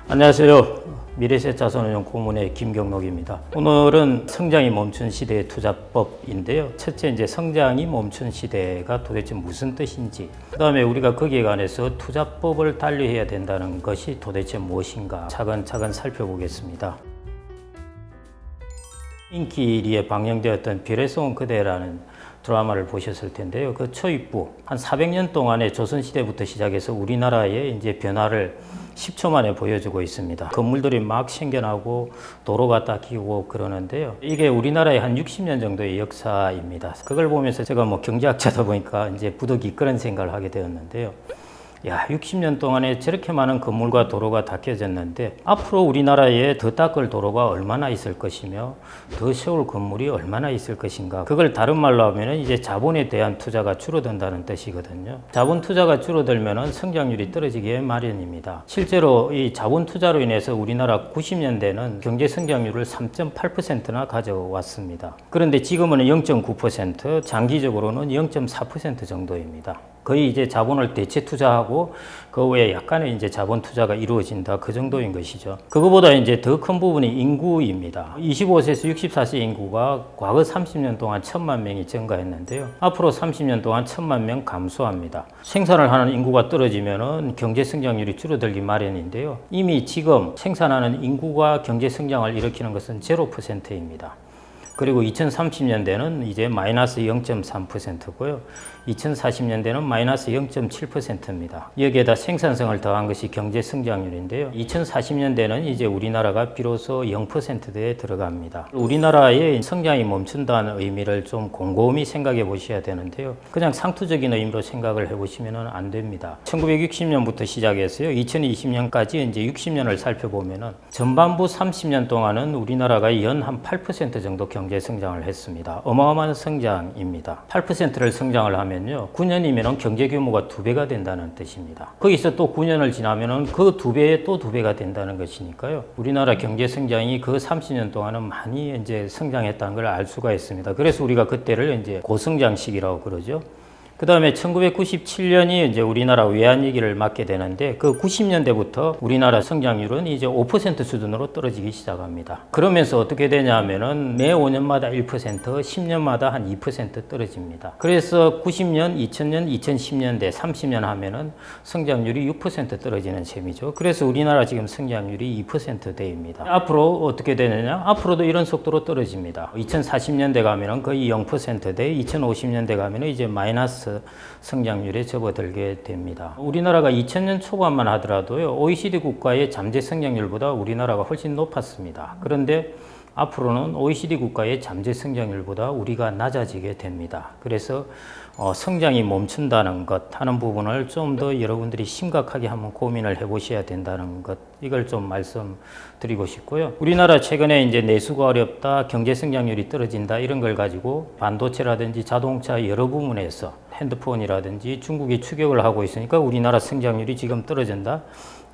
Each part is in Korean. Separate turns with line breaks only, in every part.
안녕하세요. 미래셋자산운용 고문의 김경록입니다. 오늘은 성장이 멈춘 시대의 투자법인데요. 첫째, 이제 성장이 멈춘 시대가 도대체 무슨 뜻인지, 그다음에 우리가 거기에 관해서 투자법을 달리해야 된다는 것이 도대체 무엇인가 차근차근 살펴보겠습니다. 인기리에 방영되었던 별의 쏜 그대라는 드라마를 보셨을 텐데요. 그 초입부 한 400년 동안의 조선시대부터 시작해서 우리나라의 이제 변화를 10초 만에 보여주고 있습니다. 건물들이 막 생겨나고 도로가 닦이고 그러는데요. 이게 우리나라의 한 60년 정도의 역사입니다. 그걸 보면서 제가 경제학자다 보니까 이제 부득이 그런 생각을 하게 되었는데요. 60년 동안에 저렇게 많은 건물과 도로가 닦여졌는데 앞으로 우리나라에 더 닦을 도로가 얼마나 있을 것이며 더 세울 건물이 얼마나 있을 것인가. 그걸 다른 말로 하면 이제 자본에 대한 투자가 줄어든다는 뜻이거든요. 자본 투자가 줄어들면 성장률이 떨어지기에 마련입니다. 실제로 이 자본 투자로 인해서 우리나라 90년대는 경제 성장률을 3.8%나 가져왔습니다. 그런데 지금은 0.9%, 장기적으로는 0.4% 정도입니다. 거의 이제 자본을 대체 투자하고 그 외에 약간의 이제 자본 투자가 이루어진다, 그 정도인 것이죠. 그거보다 이제 더 큰 부분이 인구입니다. 25세에서 64세 인구가 과거 30년 동안 1,000만 명이 증가했는데요. 앞으로 30년 동안 1,000만 명 감소합니다. 생산을 하는 인구가 떨어지면은 경제 성장률이 줄어들기 마련인데요. 이미 지금 생산하는 인구가 경제 성장을 일으키는 것은 0%입니다. 그리고 2030년대는 이제 마이너스 0.3%고요. 2040년대는 마이너스 0.7%입니다. 여기에다 생산성을 더한 것이 경제 성장률인데요. 2040년대는 이제 우리나라가 비로소 0%대에 들어갑니다. 우리나라의 성장이 멈춘다는 의미를 좀 곰곰이 생각해 보셔야 되는데요. 그냥 상투적인 의미로 생각을 해 보시면 안 됩니다. 1960년부터 시작해서요. 2020년까지 이제 60년을 살펴보면은 전반부 30년 동안은 우리나라가 연 한 8% 정도 경제 성장을 했습니다. 어마어마한 성장입니다. 8%를 성장을 하면요, 9년이면 경제 규모가 2배가 된다는 뜻입니다. 거기서 또 9년을 지나면은 그 2배에 또 2배가 된다는 것이니까요. 우리나라 경제 성장이 그 30년 동안은 많이 이제 성장했다는 걸 알 수가 있습니다. 그래서 우리가 그때를 이제 고성장 시기라고 그러죠. 그 다음에 1997년이 이제 우리나라 외환위기를 맞게 되는데 그 90년대부터 우리나라 성장률은 이제 5% 수준으로 떨어지기 시작합니다. 그러면서 어떻게 되냐 하면은 매 5년마다 1%, 10년마다 한 2% 떨어집니다. 그래서 90년, 2000년, 2010년대, 30년 하면은 성장률이 6% 떨어지는 셈이죠. 그래서 우리나라 지금 성장률이 2%대입니다. 앞으로 어떻게 되느냐? 앞으로도 이런 속도로 떨어집니다. 2040년대 가면은 거의 0%대, 2050년대 가면은 이제 마이너스 성장률에 접어들게 됩니다. 우리나라가 2000년 초반만 하더라도요, OECD 국가의 잠재 성장률보다 우리나라가 훨씬 높았습니다. 그런데 앞으로는 OECD 국가의 잠재 성장률보다 우리가 낮아지게 됩니다. 그래서 성장이 멈춘다는 것 하는 부분을 좀 더 여러분들이 심각하게 한번 고민을 해보셔야 된다는 것, 이걸 좀 말씀드리고 싶고요. 우리나라 최근에 이제 내수가 어렵다, 경제 성장률이 떨어진다, 이런 걸 가지고 반도체라든지 자동차 여러 부문에서 핸드폰이라든지 중국이 추격을 하고 있으니까 우리나라 성장률이 지금 떨어진다?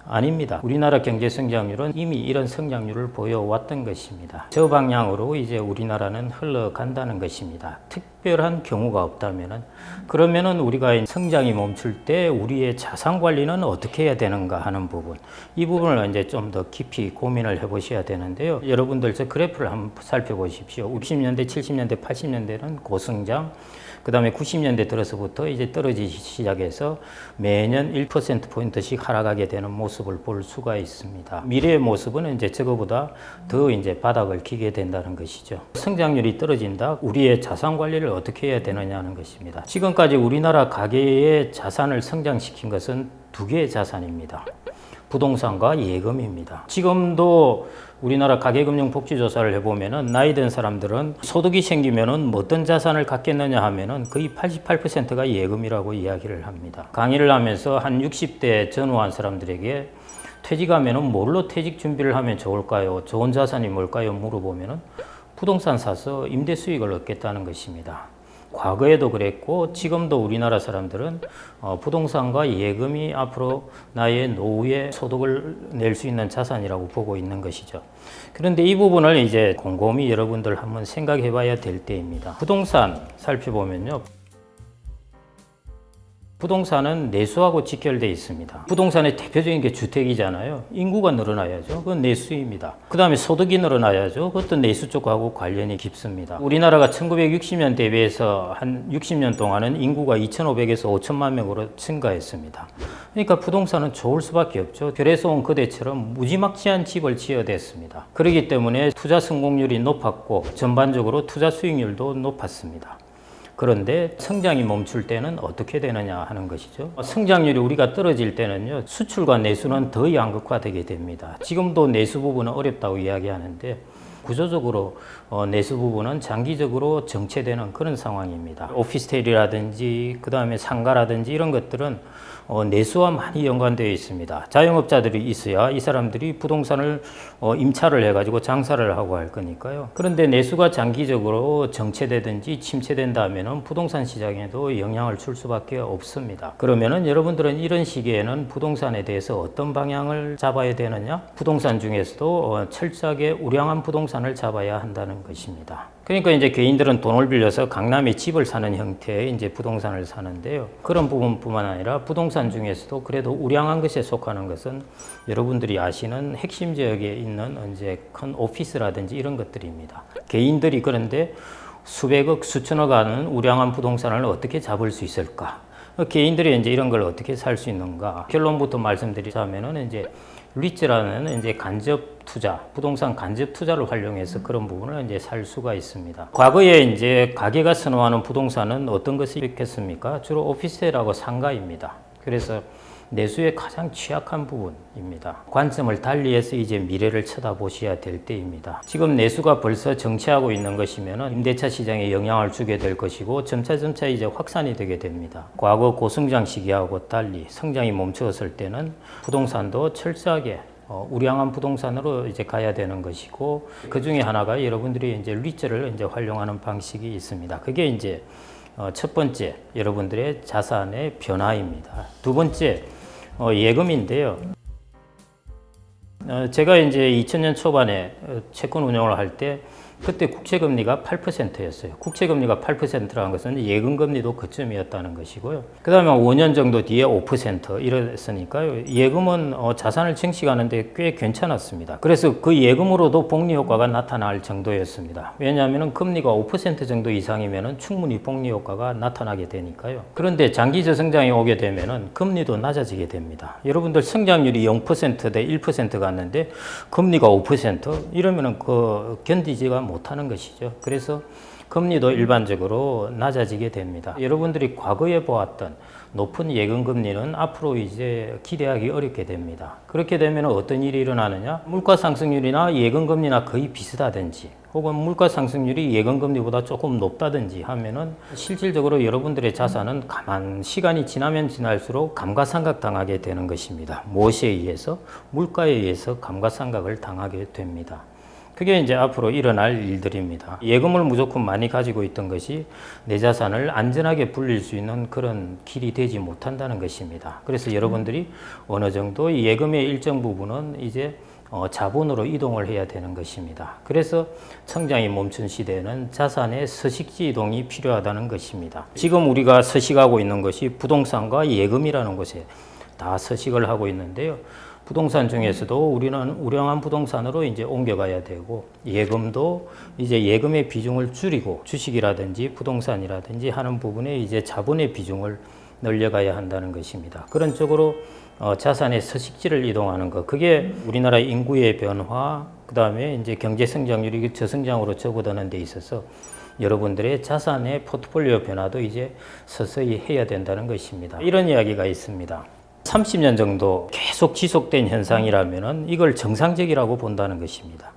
아닙니다. 우리나라 경제 성장률은 이미 이런 성장률을 보여왔던 것입니다. 저 방향으로 이제 우리나라는 흘러간다는 것입니다. 특별한 경우가 없다면은, 그러면은 우리가 성장이 멈출 때 우리의 자산 관리는 어떻게 해야 되는가 하는 부분, 이 부분을 이제 좀 더 깊이 고민을 해보셔야 되는데요. 여러분들 저 그래프를 한번 살펴보십시오. 60년대, 70년대, 80년대는 고성장, 그 다음에 90년대 들어서부터 이제 떨어지기 시작해서 매년 1%포인트씩 하락하게 되는 모습을 볼 수가 있습니다. 미래의 모습은 이제 저거보다 더 이제 바닥을 기게 된다는 것이죠. 성장률이 떨어진다, 우리의 자산 관리를 어떻게 해야 되느냐는 것입니다. 지금까지 우리나라 가계의 자산을 성장시킨 것은 두 개의 자산입니다. 부동산과 예금입니다. 지금도 우리나라 가계금융복지조사를 해보면은 나이 든 사람들은 소득이 생기면은 어떤 자산을 갖겠느냐 하면은 거의 88%가 예금이라고 이야기를 합니다. 강의를 하면서 한 60대 전후한 사람들에게 퇴직하면은 뭘로 퇴직 준비를 하면 좋을까요? 좋은 자산이 뭘까요? 물어보면은 부동산 사서 임대 수익을 얻겠다는 것입니다. 과거에도 그랬고 지금도 우리나라 사람들은 부동산과 예금이 앞으로 나의 노후에 소득을 낼 수 있는 자산이라고 보고 있는 것이죠. 그런데 이 부분을 이제 곰곰이 여러분들 한번 생각해 봐야 될 때입니다. 부동산 살펴보면요. 부동산은 내수하고 직결되어 있습니다. 부동산의 대표적인 게 주택이잖아요. 인구가 늘어나야죠. 그건 내수입니다. 그 다음에 소득이 늘어나야죠. 그것도 내수 쪽하고 관련이 깊습니다. 우리나라가 1960년 대비해서 한 60년 동안은 인구가 2,500에서 5천만 명으로 증가했습니다. 그러니까 부동산은 좋을 수밖에 없죠. 별에서 온 그대처럼 무지막지한 집을 지어댔습니다. 그렇기 때문에 투자 성공률이 높았고 전반적으로 투자 수익률도 높았습니다. 그런데 성장이 멈출 때는 어떻게 되느냐 하는 것이죠. 성장률이 우리가 떨어질 때는요, 수출과 내수는 더 양극화되게 됩니다. 지금도 내수 부분은 어렵다고 이야기하는데 구조적으로 내수 부분은 장기적으로 정체되는 그런 상황입니다. 오피스텔이라든지 그 다음에 상가라든지 이런 것들은 내수와 많이 연관되어 있습니다. 자영업자들이 있어야 이 사람들이 부동산을 임차를 해가지고 장사를 하고 할 거니까요. 그런데 내수가 장기적으로 정체되든지 침체된다면은 부동산 시장에도 영향을 줄 수밖에 없습니다. 그러면은 여러분들은 이런 시기에는 부동산에 대해서 어떤 방향을 잡아야 되느냐? 부동산 중에서도 철저하게 우량한 부동산을 잡아야 한다는 것입니다. 그러니까 이제 개인들은 돈을 빌려서 강남에 집을 사는 형태의 이제 부동산을 사는데요. 그런 부분뿐만 아니라 부동산 중에서도 그래도 우량한 것에 속하는 것은 여러분들이 아시는 핵심 지역에 있는 이제 큰 오피스라든지 이런 것들입니다. 개인들이 그런데 수백억, 수천억 하는 우량한 부동산을 어떻게 잡을 수 있을까? 개인들이 이제 이런 걸 어떻게 살 수 있는가? 결론부터 말씀드리자면은 이제 리츠라는 이제 간접 투자, 부동산 간접 투자를 활용해서 그런 부분을 이제 살 수가 있습니다. 과거에 이제 가게가 선호하는 부동산은 어떤 것이 있겠습니까? 주로 오피스텔하고 상가입니다. 그래서 내수의 가장 취약한 부분입니다. 관점을 달리해서 이제 미래를 쳐다보셔야 될 때입니다. 지금 내수가 벌써 정체하고 있는 것이면 임대차 시장에 영향을 주게 될 것이고 점차 이제 확산이 되게 됩니다. 과거 고성장 시기하고 달리 성장이 멈추었을 때는 부동산도 철저하게 우량한 부동산으로 이제 가야 되는 것이고 그 중에 하나가 여러분들이 이제 리츠를 이제 활용하는 방식이 있습니다. 그게 이제 첫 번째 여러분들의 자산의 변화입니다. 두 번째 예금인데요. 제가 이제 2000년 초반에 채권 운용을 할 때 그때 국채금리가 8%였어요. 국채금리가 8%라는 것은 예금금리도 그쯤이었다는 것이고요. 그 다음에 5년 정도 뒤에 5% 이랬으니까요. 예금은 자산을 증식하는데 꽤 괜찮았습니다. 그래서 그 예금으로도 복리 효과가 나타날 정도였습니다. 왜냐하면 금리가 5% 정도 이상이면 충분히 복리 효과가 나타나게 되니까요. 그런데 장기 저성장이 오게 되면 금리도 낮아지게 됩니다. 여러분들 성장률이 0%대 1% 갔는데 금리가 5% 이러면 그 견디지가 못하는 것이죠. 그래서 금리도 일반적으로 낮아지게 됩니다. 여러분들이 과거에 보았던 높은 예금 금리는 앞으로 이제 기대하기 어렵게 됩니다. 그렇게 되면 어떤 일이 일어나느냐? 물가 상승률이나 예금 금리나 거의 비슷하든지 혹은 물가 상승률이 예금 금리보다 조금 높다든지 하면은 실질적으로 여러분들의 자산은 시간이 지나면 지날수록 감가상각 당하게 되는 것입니다. 무엇에 의해서? 물가에 의해서 감가상각을 당하게 됩니다. 그게 이제 앞으로 일어날 일들입니다. 예금을 무조건 많이 가지고 있던 것이 내 자산을 안전하게 불릴 수 있는 그런 길이 되지 못한다는 것입니다. 그래서 여러분들이 어느 정도 예금의 일정 부분은 이제 자본으로 이동을 해야 되는 것입니다. 그래서 성장이 멈춘 시대에는 자산의 서식지 이동이 필요하다는 것입니다. 지금 우리가 서식하고 있는 것이 부동산과 예금이라는 곳에 다 서식을 하고 있는데요. 부동산 중에서도 우리는 우량한 부동산으로 이제 옮겨가야 되고 예금도 이제 예금의 비중을 줄이고 주식이라든지 부동산이라든지 하는 부분에 이제 자본의 비중을 늘려가야 한다는 것입니다. 그런 쪽으로 자산의 서식지를 이동하는 것, 그게 우리나라 인구의 변화, 그 다음에 이제 경제 성장률이 저성장으로 접어드는 데 있어서 여러분들의 자산의 포트폴리오 변화도 이제 서서히 해야 된다는 것입니다. 이런 이야기가 있습니다. 30년 정도 계속 지속된 현상이라면 이걸 정상적이라고 본다는 것입니다.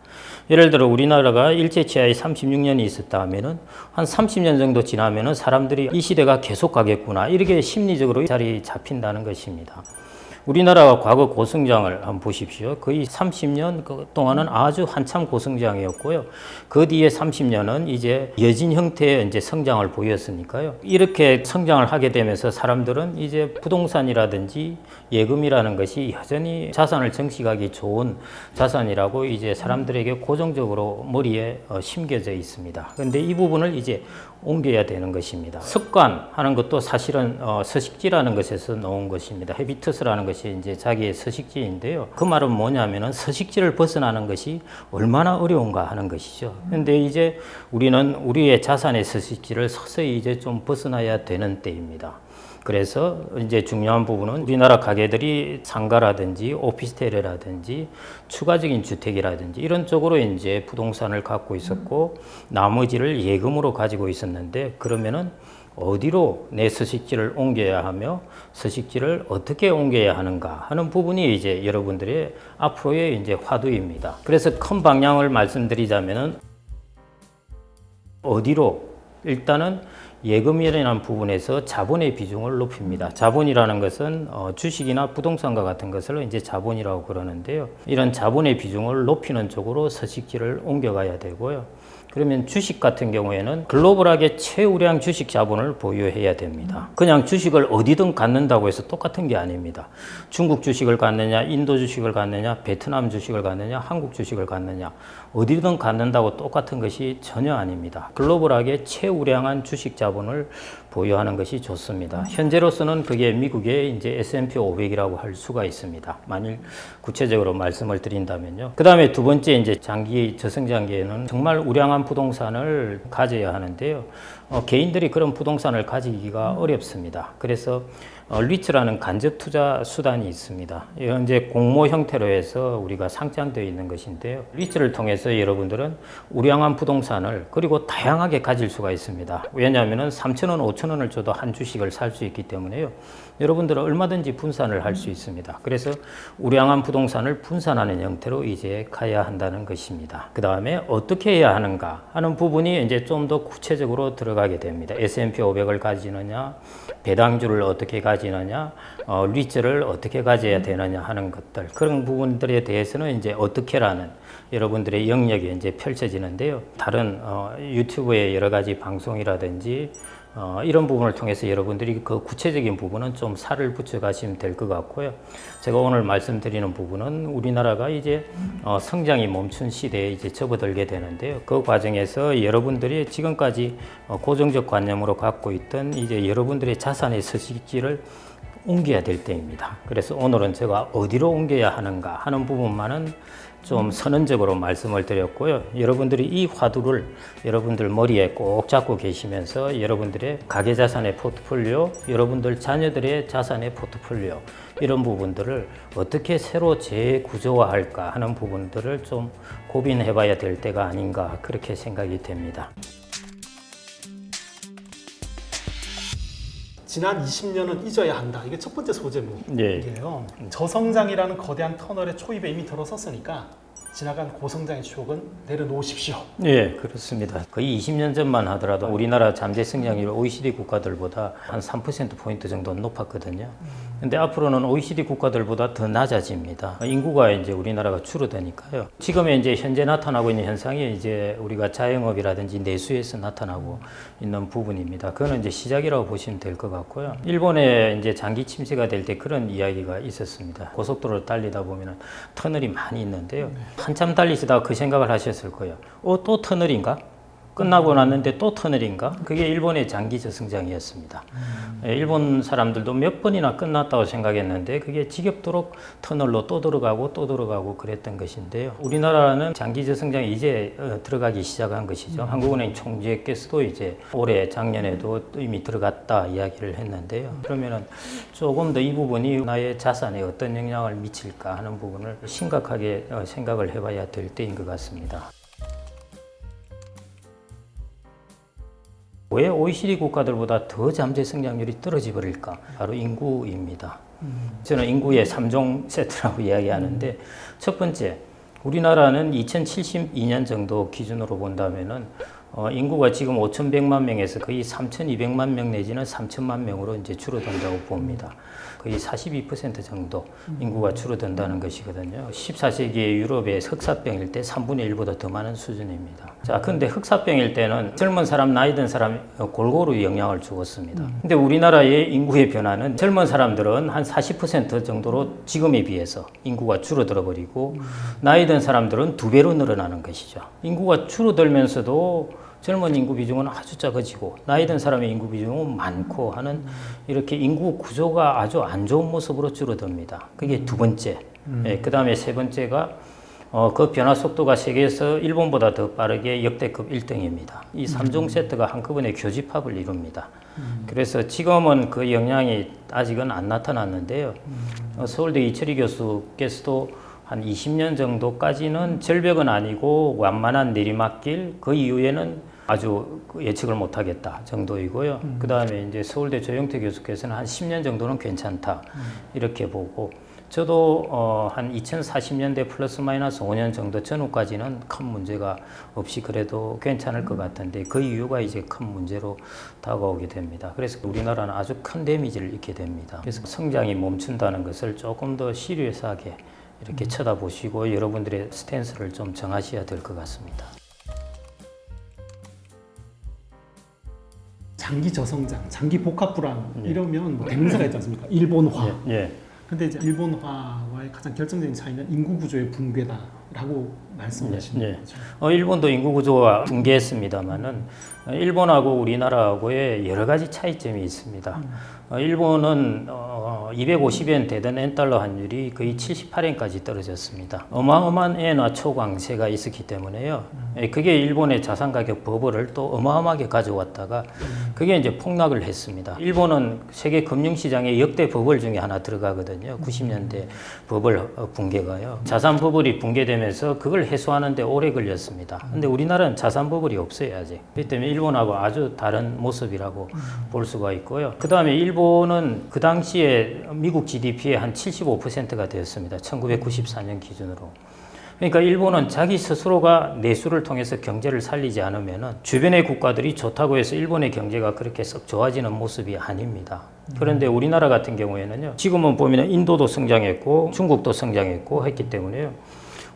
예를 들어 우리나라가 일제치하에 36년이 있었다 하면은 한 30년 정도 지나면은 사람들이 이 시대가 계속 가겠구나 이렇게 심리적으로 자리 잡힌다는 것입니다. 우리나라가 과거 고성장을 한번 보십시오. 거의 30년 동안은 아주 한참 고성장이었고요. 그 뒤에 30년은 이제 여진 형태의 이제 성장을 보였으니까요. 이렇게 성장을 하게 되면서 사람들은 이제 부동산이라든지 예금이라는 것이 여전히 자산을 증식하기 좋은 자산이라고 이제 사람들에게 고정적으로 머리에 심겨져 있습니다. 그런데 이 부분을 이제 옮겨야 되는 것입니다. 습관하는 것도 사실은 서식지라는 것에서 나온 것입니다. 헤비투스라는 것이 이제 자기의 서식지인데요. 그 말은 뭐냐면은 서식지를 벗어나는 것이 얼마나 어려운가 하는 것이죠. 그런데 이제 우리는 우리의 자산의 서식지를 서서히 이제 좀 벗어나야 되는 때입니다. 그래서 이제 중요한 부분은 우리나라 가게들이 상가라든지 오피스텔이라든지 추가적인 주택이라든지 이런 쪽으로 이제 부동산을 갖고 있었고 나머지를 예금으로 가지고 있었는데 그러면은 어디로 내 서식지를 옮겨야 하며 서식지를 어떻게 옮겨야 하는가 하는 부분이 이제 여러분들의 앞으로의 이제 화두입니다. 그래서 큰 방향을 말씀드리자면은 어디로 일단은 예금이라는 부분에서 자본의 비중을 높입니다. 자본이라는 것은 주식이나 부동산과 같은 것을 이제 자본이라고 그러는데요. 이런 자본의 비중을 높이는 쪽으로 서식지를 옮겨가야 되고요. 그러면 주식 같은 경우에는 글로벌하게 최우량 주식 자본을 보유해야 됩니다. 그냥 주식을 어디든 갖는다고 해서 똑같은 게 아닙니다. 중국 주식을 갖느냐, 인도 주식을 갖느냐, 베트남 주식을 갖느냐, 한국 주식을 갖느냐, 어디든 갖는다고 똑같은 것이 전혀 아닙니다. 글로벌하게 최우량한 주식 자본을 보유하는 것이 좋습니다. 현재로서는 그게 미국의 이제 S&P 500이라고 할 수가 있습니다. 만일 구체적으로 말씀을 드린다면요. 그 다음에 두 번째 이제 장기 저성장기에는 정말 우량한 부동산을 가져야 하는데요. 개인들이 그런 부동산을 가지기가 어렵습니다. 그래서 리츠라는 간접 투자 수단이 있습니다. 이건 이제 공모 형태로 해서 우리가 상장되어 있는 것인데요. 리츠를 통해서 여러분들은 우량한 부동산을 그리고 다양하게 가질 수가 있습니다. 왜냐하면 3,000원, 5,000원을 줘도 한 주식을 살 수 있기 때문에요. 여러분들은 얼마든지 분산을 할 수 있습니다. 그래서 우량한 부동산을 분산하는 형태로 이제 가야 한다는 것입니다. 그 다음에 어떻게 해야 하는가 하는 부분이 이제 좀 더 구체적으로 들어가게 됩니다. S&P 500을 가지느냐, 배당주를 어떻게 가지느냐, 리츠를 어떻게 가져야 되느냐 하는 것들, 그런 부분들에 대해서는 이제 어떻게라는 여러분들의 영역이 이제 펼쳐지는데요. 다른 유튜브의 여러 가지 방송이라든지 이런 부분을 통해서 여러분들이 그 구체적인 부분은 좀 살을 붙여 가시면 될 것 같고요. 제가 오늘 말씀드리는 부분은 우리나라가 이제 성장이 멈춘 시대에 이제 접어들게 되는데요. 그 과정에서 여러분들이 지금까지 고정적 관념으로 갖고 있던 이제 여러분들의 자산의 서식지를 옮겨야 될 때입니다. 그래서 오늘은 제가 어디로 옮겨야 하는가 하는 부분만은 좀 선언적으로 말씀을 드렸고요. 여러분들이 이 화두를 여러분들 머리에 꼭 잡고 계시면서 여러분들의 가계자산의 포트폴리오, 여러분들 자녀들의 자산의 포트폴리오 이런 부분들을 어떻게 새로 재구조화할까 하는 부분들을 좀 고민해 봐야 될 때가 아닌가 그렇게 생각이 됩니다.
지난 20년은 잊어야 한다. 이게 첫 번째 소제목이에요.
네.
저성장이라는 거대한 터널의 초입에 이미 들어섰으니까 지나간 고성장의 추억은 내려놓으십시오.
네, 그렇습니다. 거의 20년 전만 하더라도 우리나라 잠재 성장률 OECD 국가들보다 한 3%포인트 정도 높았거든요. 근데 앞으로는 OECD 국가들보다 더 낮아집니다. 인구가 이제 우리나라가 줄어드니까요. 지금의 이제 현재 나타나고 있는 현상이 이제 우리가 자영업이라든지 내수에서 나타나고 있는 부분입니다. 그거는 이제 시작이라고 보시면 될 것 같고요. 일본에 이제 장기 침체가 될 때 그런 이야기가 있었습니다. 고속도로를 달리다 보면은 터널이 많이 있는데요. 한참 달리시다가 그 생각을 하셨을 거예요. 또 터널인가? 끝나고 났는데 또 터널인가? 그게 일본의 장기 저성장이었습니다. 일본 사람들도 몇 번이나 끝났다고 생각했는데 그게 지겹도록 터널로 또 들어가고 그랬던 것인데요. 우리나라는 장기 저성장이 이제 들어가기 시작한 것이죠. 한국은행 총재께서도 이제 올해 작년에도 이미 들어갔다 이야기를 했는데요. 그러면은 조금 더 이 부분이 나의 자산에 어떤 영향을 미칠까 하는 부분을 심각하게 생각을 해봐야 될 때인 것 같습니다. 왜 OECD 국가들보다 더 잠재 성장률이 떨어져 버릴까? 바로 인구입니다. 저는 인구의 3종 세트라고 이야기하는데 첫 번째, 우리나라는 2072년 정도 기준으로 본다면은 인구가 지금 5,100만 명에서 거의 3,200만 명 내지는 3,000만 명으로 이제 줄어든다고 봅니다. 거의 42% 정도 인구가 줄어든다는 것이거든요. 14세기의 유럽의 흑사병일 때 3분의 1보다 더 많은 수준입니다. 자, 근데 흑사병일 때는 젊은 사람, 나이 든 사람 골고루 영향을 주었습니다. 근데 우리나라의 인구의 변화는 젊은 사람들은 한 40% 정도로 지금에 비해서 인구가 줄어들어 버리고 나이 든 사람들은 2배로 늘어나는 것이죠. 인구가 줄어들면서도 젊은 인구 비중은 아주 작아지고 나이 든 사람의 인구 비중은 많고 하는 이렇게 인구 구조가 아주 안 좋은 모습으로 줄어듭니다. 그게 두 번째. 그 다음에 세 번째가 그 변화 속도가 세계에서 일본보다 더 빠르게 역대급 1등입니다. 이 3종 세트가 한꺼번에 교집합을 이룹니다. 그래서 지금은 그 영향이 아직은 안 나타났는데요. 서울대 이철희 교수께서도 한 20년 정도까지는 절벽은 아니고 완만한 내리막길, 그 이후에는 아주 예측을 못하겠다 정도이고요. 그 다음에 이제 서울대 조영태 교수께서는 한 10년 정도는 괜찮다 이렇게 보고, 저도 한 2040년대 플러스 마이너스 5년 정도 전후까지는 큰 문제가 없이 그래도 괜찮을 것 같은데, 그 이유가 이제 큰 문제로 다가오게 됩니다. 그래서 우리나라는 아주 큰 데미지를 입게 됩니다. 그래서 성장이 멈춘다는 것을 조금 더 시리어스하게 이렇게 쳐다보시고 여러분들의 스탠스를 좀 정하셔야 될 것 같습니다.
장기 저성장, 장기 복합 불안 이러면 뭐 대명사가 있지 않습니까? 일본화.
예.
근데 이제 일본화와의 가장 결정적인 차이는 인구 구조의 붕괴다라고 말씀하시는 거죠.
일본도 인구 구조가 붕괴했습니다만은 일본하고 우리나라하고의 여러 가지 차이점이 있습니다. 일본은 250엔 되던 엔달러 환율이 거의 78엔까지 떨어졌습니다. 어마어마한 엔화 초강세가 있었기 때문에요. 그게 일본의 자산 가격 버블을 또 어마어마하게 가져왔다가 그게 이제 폭락을 했습니다. 일본은 세계 금융시장의 역대 버블 중에 하나 들어가거든요. 90년대 버블 붕괴가요. 자산 버블이 붕괴되면서 그걸 해소하는데 오래 걸렸습니다. 근데 우리나라는 자산 버블이 없어요, 아직. 그렇기 때문에 일본하고 아주 다른 모습이라고 볼 수가 있고요. 그 다음에 일본은 그 당시에 미국 GDP의 한 75%가 되었습니다. 1994년 기준으로. 그러니까 일본은 자기 스스로가 내수를 통해서 경제를 살리지 않으면 주변의 국가들이 좋다고 해서 일본의 경제가 그렇게 썩 좋아지는 모습이 아닙니다. 그런데 우리나라 같은 경우에는요, 지금은 보면 인도도 성장했고 중국도 성장했고 했기 때문에요.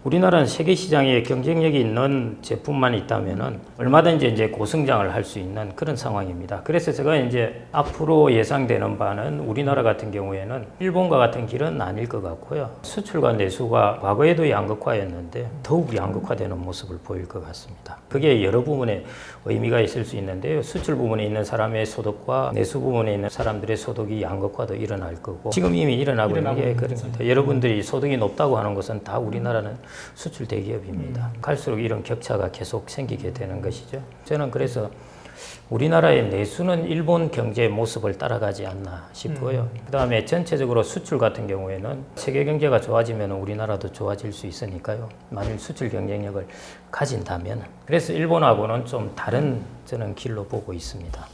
우리나라는 세계 시장에 경쟁력이 있는 제품만 있다면은 얼마든지 이제 고성장을 할 수 있는 그런 상황입니다. 그래서 제가 이제 앞으로 예상되는 바는 우리나라 같은 경우에는 일본과 같은 길은 아닐 것 같고요. 수출과 내수가 과거에도 양극화였는데 더욱 양극화되는 모습을 보일 것 같습니다. 그게 여러 부분에 의미가 있을 수 있는데요. 수출 부분에 있는 사람의 소득과 내수 부분에 있는 사람들의 소득이 양극화도 일어날 거고, 지금 이미 일어나고 있는 게 그렇습니다. 여러분들이 소득이 높다고 하는 것은 다 우리나라는 수출 대기업입니다. 갈수록 이런 격차가 계속 생기게 되는 것이죠. 저는 그래서 우리나라의 내수는 일본 경제의 모습을 따라가지 않나 싶고요. 그 다음에 전체적으로 수출 같은 경우에는 세계 경제가 좋아지면 우리나라도 좋아질 수 있으니까요. 만일 수출 경쟁력을 가진다면. 그래서 일본하고는 좀 다른 저는 길로 보고 있습니다.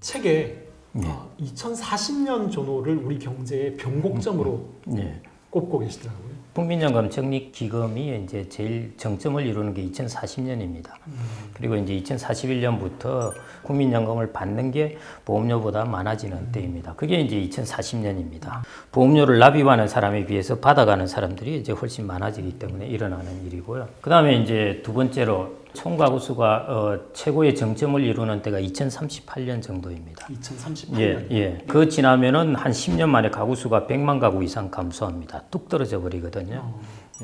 책에 2040년 전후를 우리 경제의 변곡점으로 꼽고 계시더라고요.
국민연금 적립기금이 이제 제일 정점을 이루는 게 2040년입니다. 그리고 이제 2041년부터 국민연금을 받는 게 보험료보다 많아지는 때입니다. 그게 이제 2040년입니다. 보험료를 납입하는 사람에 비해서 받아가는 사람들이 이제 훨씬 많아지기 때문에 일어나는 일이고요. 그 다음에 이제 두 번째로 총가구 수가 최고의 정점을 이루는 때가 2038년 정도입니다.
2038년.
예. 그 지나면은 한 10년 만에 가구 수가 100만 가구 이상 감소합니다. 뚝 떨어져 버리거든요.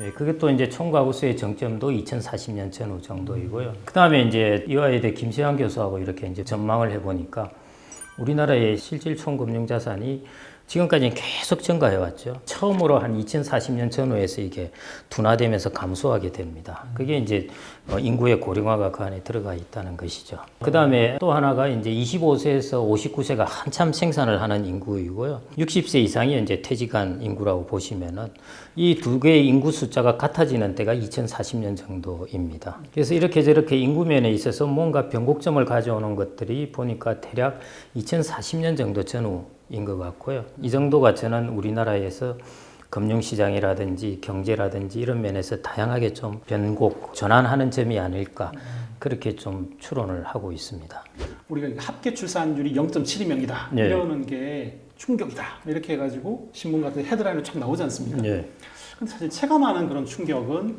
예, 그게 또 이제 총가구 수의 정점도 2040년 전후 정도이고요. 그 다음에 이제 이화여대 김세환 교수하고 이렇게 이제 전망을 해보니까 우리나라의 실질 총금융자산이 지금까지는 계속 증가해 왔죠. 처음으로 한 2040년 전후에서 이게 둔화되면서 감소하게 됩니다. 그게 이제 인구의 고령화가 그 안에 들어가 있다는 것이죠. 그 다음에 또 하나가 이제 25세에서 59세가 한참 생산을 하는 인구이고요. 60세 이상이 이제 퇴직한 인구라고 보시면은 이 두 개의 인구 숫자가 같아지는 때가 2040년 정도입니다. 그래서 이렇게 저렇게 인구면에 있어서 뭔가 변곡점을 가져오는 것들이 보니까 대략 2040년 정도 전후 인 것 같고요. 이 정도가 저는 우리나라에서 금융시장이라든지 경제라든지 이런 면에서 다양하게 좀 변곡, 전환하는 점이 아닐까 그렇게 좀 추론을 하고 있습니다.
우리가 합계 출산율이 0.72명이다
네.
이러는 게 충격이다 이렇게 해가지고 신문 같은 헤드라인으로 쫙 나오지 않습니까?
예.
근데 사실 체감하는 그런 충격은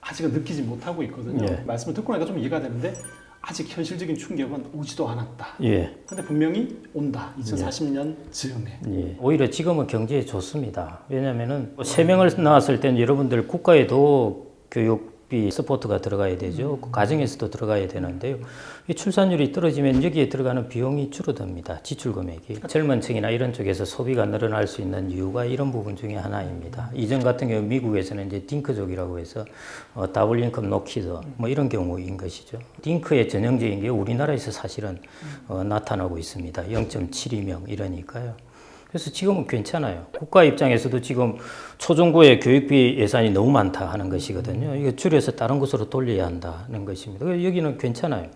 아직은 느끼지 못하고 있거든요.
예.
말씀을 듣고 나니까 좀 이해가 되는데 아직 현실적인 충격은 오지도 않았다.
예.
근데 분명히 온다. 2040년 즈음에.
예. 오히려 지금은 경제에 좋습니다. 왜냐하면은 3명을 낳았을 때는 여러분들 국가에도 교육비 서포트가 들어가야 되죠. 가정에서도 들어가야 되는데요. 이 출산율이 떨어지면 여기에 들어가는 비용이 줄어듭니다. 지출 금액이. 젊은 층이나 이런 쪽에서 소비가 늘어날 수 있는 이유가 이런 부분 중에 하나입니다. 이전 같은 경우 미국에서는 이제 딩크족이라고 해서 더블 인컴 노 키드 뭐 이런 경우인 것이죠. 딩크의 전형적인 게 우리나라에서 사실은 나타나고 있습니다. 0.72명 이러니까요. 그래서 지금은 괜찮아요. 국가 입장에서도 지금 초중고의 교육비 예산이 너무 많다 하는 것이거든요. 이거 줄여서 다른 곳으로 돌려야 한다는 것입니다. 그래서 여기는 괜찮아요.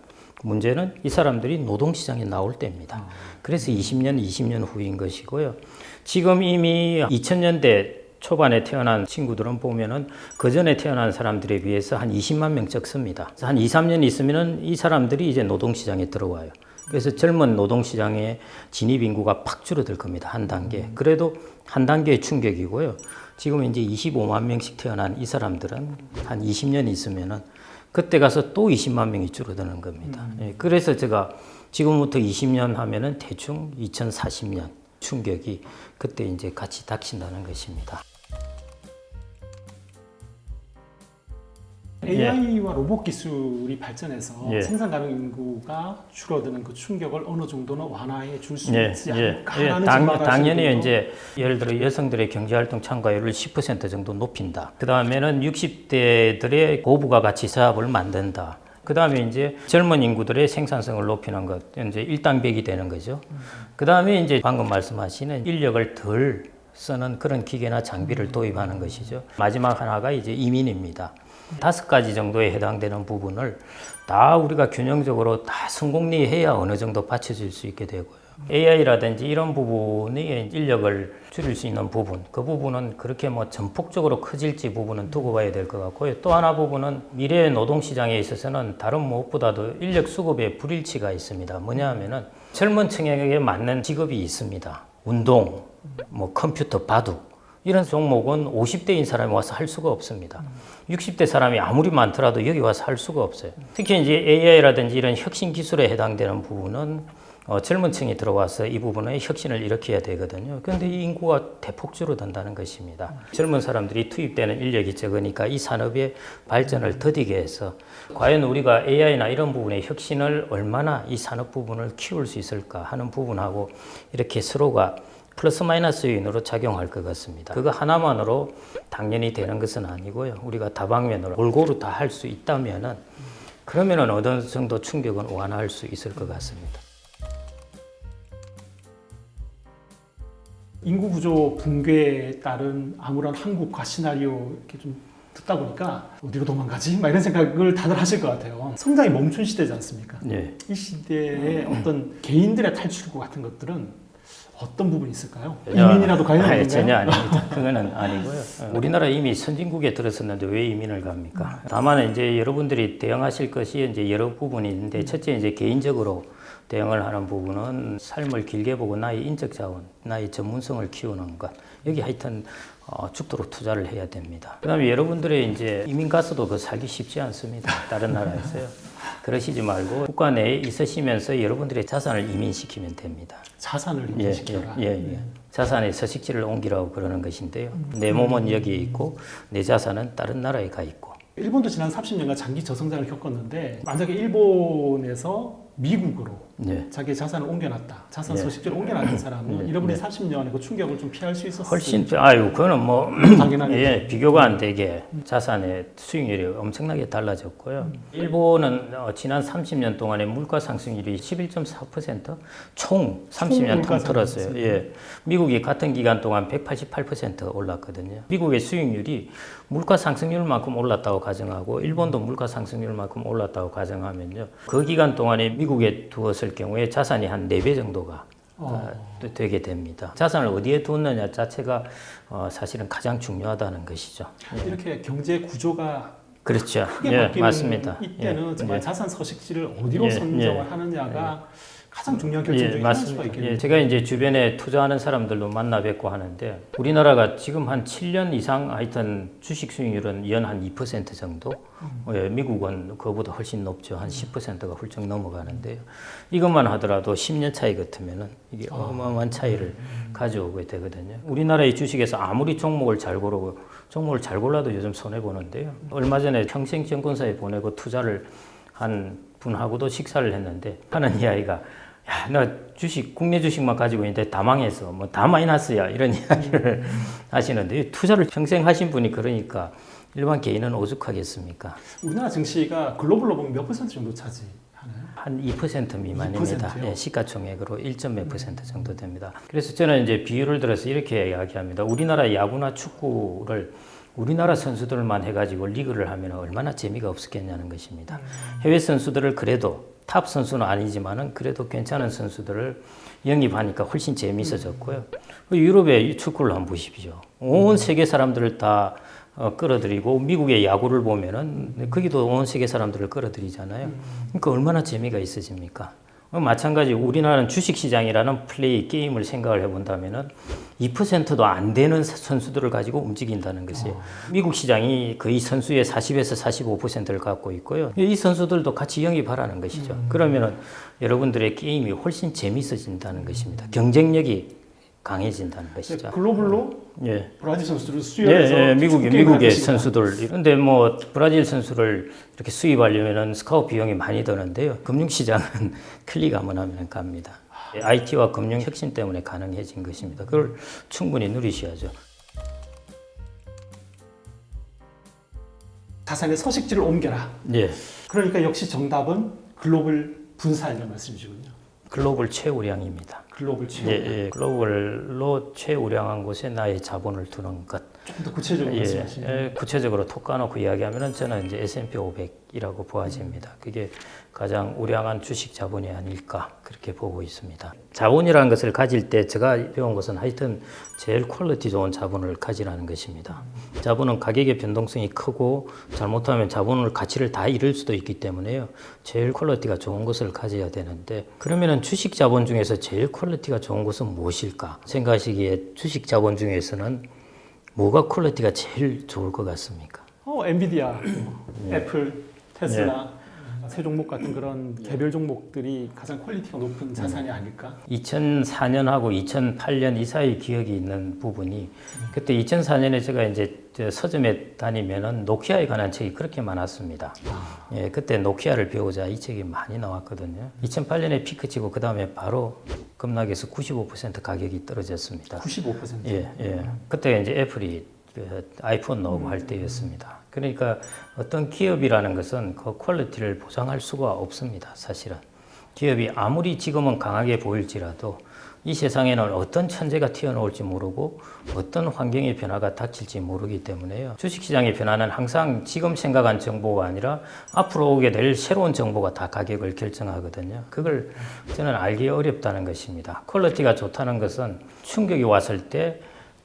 문제는 이 사람들이 노동시장에 나올 때입니다. 그래서 20년 후인 것이고요. 지금 이미 2000년대 초반에 태어난 친구들은 보면은 그 전에 태어난 사람들에 비해서 한 20만 명 적습니다. 한 2, 3년 있으면은 이 사람들이 이제 노동시장에 들어와요. 그래서 젊은 노동시장의 진입 인구가 팍 줄어들 겁니다. 한 단계. 그래도 한 단계의 충격이고요. 지금 이제 25만 명씩 태어난 이 사람들은 한 20년 있으면은 그때 가서 또 20만 명이 줄어드는 겁니다. 예, 그래서 제가 지금부터 20년 하면은 대충 2040년 충격이 그때 이제 같이 닥친다는 것입니다.
AI와 로봇 기술이 발전해서
예.
생산 가능 인구가 줄어드는 그 충격을 어느 정도는 완화해 줄 수
예,
있지
예,
않을까라는 전망을
당연히
하시는
이제 예를 들어 여성들의 경제활동 참가율을 10% 정도 높인다. 그 다음에는 60대들의 고부가 가치 사업을 만든다. 그 다음에 이제 젊은 인구들의 생산성을 높이는 것, 이제 일당백이 되는 거죠. 그 다음에 이제 방금 말씀하시는 인력을 덜 쓰는 그런 기계나 장비를 도입하는 것이죠. 마지막 하나가 이제 이민입니다. 5가지 정도에 해당되는 부분을 다 우리가 균형적으로 다 성공리해야 어느 정도 받쳐줄 수 있게 되고요. AI라든지 이런 부분이 인력을 줄일 수 있는 부분, 그 부분은 그렇게 뭐 전폭적으로 커질지 부분은 두고 봐야 될 것 같고요. 또 하나 부분은 미래의 노동시장에 있어서는 다른 무엇보다도 인력 수급에 불일치가 있습니다. 뭐냐 하면은 젊은 층에게 맞는 직업이 있습니다. 운동, 뭐 컴퓨터, 바둑. 이런 종목은 50대인 사람이 와서 할 수가 없습니다. 60대 사람이 아무리 많더라도 여기 와서 할 수가 없어요. 특히 이제 AI라든지 이런 혁신 기술에 해당되는 부분은 젊은 층이 들어와서 이 부분에 혁신을 일으켜야 되거든요. 그런데 이 인구가 대폭 줄어든다는 것입니다. 젊은 사람들이 투입되는 인력이 적으니까 이 산업의 발전을 더디게 해서 과연 우리가 AI나 이런 부분의 혁신을 얼마나 이 산업 부분을 키울 수 있을까 하는 부분하고 이렇게 서로가 플러스 마이너스 요인으로 작용할 것 같습니다. 그거 하나만으로 당연히 되는 것은 아니고요. 우리가 다방면으로 골고루 다 할 수 있다면은 그러면은 어느 정도 충격은 완화할 수 있을 것 같습니다.
인구 구조 붕괴에 따른 아무런 한국화 시나리오 이렇게 좀 듣다 보니까 어디로 도망가지? 막 이런 생각을 다들 하실 것 같아요. 성장이 멈춘 시대지 않습니까?
네.
이 시대의 어떤 개인들의 탈출구 같은 것들은 어떤 부분이 있을까요? 이민이라도 가야 되는 건가요?
전혀 아닙니다. 그거는 아니고요. 우리나라 이미 선진국에 들어섰는데 왜 이민을 갑니까? 다만 이제 여러분들이 대응하실 것이 이제 여러 부분이 있는데 첫째 이제 개인적으로 대응을 하는 부분은 삶을 길게 보고 나의 인적 자원, 나의 전문성을 키우는 것. 여기 하여튼 죽도록 투자를 해야 됩니다. 그다음에 여러분들의 이제 이민 가서도 그 살기 쉽지 않습니다. 다른 나라에서요. 그러시지 말고 국가 내에 있으시면서 여러분들의 자산을 이민시키면 됩니다.
자산을 이민시켜라.
자산의 서식지를 옮기라고 그러는 것인데요. 내 몸은 여기에 있고 내 자산은 다른 나라에 가 있고.
일본도 지난 30년간 장기 저성장을 겪었는데 만약에 일본에서 미국으로 자기의 자산을 옮겨놨다. 자산 서식지를 옮겨놨던 사람은 잃어버린 30년의 그 충격을 좀 피할 수 있었어요.
훨씬, 그거는 뭐,
당연하게.
비교가 안 되게 자산의 수익률이 엄청나게 달라졌고요. 일본은 지난 30년 동안에 물가 상승률이 11.4%, 총 30년 통틀었어요. 미국이 같은 기간 동안 188% 올랐거든요. 미국의 수익률이 물가 상승률만큼 올랐다고 가정하고 일본도 물가 상승률만큼 올랐다고 가정하면요. 그 기간 동안에 미국에 두었을 경우에 자산이 한 4배 정도가 또 되게 됩니다. 자산을 어디에 두느냐 자체가 사실은 가장 중요하다는 것이죠.
이렇게 경제 구조가
그렇죠.
크게
예,
바뀌는
맞습니다.
이때는
예,
정말
예.
자산 서식지를 어디로
예,
선정을 하느냐가 가장 중요한 결정적인
예,
할 수가
맞습니다.
있겠네요.
예, 제가 이제 주변에 투자하는 사람들도 만나 뵙고 하는데 우리나라가 지금 한 7년 이상 하여튼 주식 수익률은 연 한 2% 정도. 예, 미국은 그거보다 훨씬 높죠. 한 10%가 훌쩍 넘어가는데요. 이것만 하더라도 10년 차이 같으면은 이게 어마어마한 차이를 가져오게 되거든요. 우리나라의 주식에서 아무리 종목을 잘 고르고 종목을 잘 골라도 요즘 손해 보는데요. 얼마 전에 평생증권사에 보내고 투자를 한 분하고도 식사를 했는데 하는 이야기가 야, 나 주식, 국내 주식만 가지고 있는데 다 망했어. 뭐 다 마이너스야. 이런 이야기를 하시는데 투자를 평생 하신 분이 그러니까 일반 개인은 오죽하겠습니까?
우리나라 증시가 글로벌로 보면 몇 퍼센트 정도 차지하나요?
한 2% 미만입니다.
2%요?
예, 시가총액으로 1.몇% 정도 됩니다. 그래서 저는 이제 비유를 들어서 이렇게 이야기합니다. 우리나라 야구나 축구를 우리나라 선수들만 해가지고 리그를 하면 얼마나 재미가 없었겠냐는 것입니다. 해외 선수들을 그래도 탑 선수는 아니지만은 그래도 괜찮은 선수들을 영입하니까 훨씬 재미있어졌고요. 유럽의 축구를 한번 보십시오. 온 세계 사람들을 다 끌어들이고 미국의 야구를 보면은 거기도 온 세계 사람들을 끌어들이잖아요. 그러니까 얼마나 재미가 있어집니까? 마찬가지 우리나라는 주식시장이라는 플레이 게임을 생각을 해본다면은 2%도 안 되는 선수들을 가지고 움직인다는 것이에요. 미국 시장이 거의 선수의 40에서 45%를 갖고 있고요. 이 선수들도 같이 영입하라는 것이죠. 그러면은 여러분들의 게임이 훨씬 재미있어진다는 것입니다. 경쟁력이 강해진다는 것이죠.
글로벌로
예.
브라질 선수들을 수혈해서
예,
축구 게임을
미국의
할 것이다.
선수들. 근데 뭐 브라질 선수를 이렇게 수입하려면은 스카우트 비용이 많이 드는데요. 금융시장은 클릭하면 하면 갑니다. IT와 금융 혁신 때문에 가능해진 것입니다. 그걸 충분히 누리셔야죠.
자산의 서식지를 옮겨라.
예.
그러니까 역시 정답은 글로벌 분산이라는 말씀이시군요.
글로벌 최우량입니다.
글로벌 최고.
예. 글로벌로 최우량한 곳에 나의 자본을 두는 것.
좀 더 구체적으로 말씀하시면.
구체적으로 톡 까놓고 이야기하면은 저는 이제 S&P 500이라고 보아집니다. 그게 가장 우량한 주식 자본이 아닐까 그렇게 보고 있습니다. 자본이라는 것을 가질 때 제가 배운 것은 하여튼 제일 퀄리티 좋은 자본을 가지라는 것입니다. 자본은 가격의 변동성이 크고 잘못하면 자본을 가치를 다 잃을 수도 있기 때문에요. 제일 퀄리티가 좋은 것을 가져야 되는데 그러면은 주식 자본 중에서 제일 퀄리티가 좋은 것은 무엇일까 생각하시기에 주식 자본 중에서는 뭐가 퀄리티가 제일 좋을 것 같습니까?
엔비디아, 애플, 테슬라, 새 종목 같은 그런 개별 종목들이 가장 퀄리티가 높은 자산이 아닐까?
2004년하고 2008년 이 사이 기억이 있는 부분이 그때 2004년에 제가 이제 서점에 다니면은 노키아에 관한 책이 그렇게 많았습니다. 예, 그때 노키아를 배우자 이 책이 많이 나왔거든요. 2008년에 피크 치고 그 다음에 바로 급락해서 95% 가격이 떨어졌습니다.
95%.
예. 그때 이제 애플이 그 아이폰 나오고 할 때였습니다. 그러니까 어떤 기업이라는 것은 그 퀄리티를 보장할 수가 없습니다. 사실은. 기업이 아무리 지금은 강하게 보일지라도 이 세상에는 어떤 천재가 튀어나올지 모르고 어떤 환경의 변화가 닥칠지 모르기 때문에요. 주식시장의 변화는 항상 지금 생각한 정보가 아니라 앞으로 오게 될 새로운 정보가 다 가격을 결정하거든요. 그걸 저는 알기 어렵다는 것입니다. 퀄리티가 좋다는 것은 충격이 왔을 때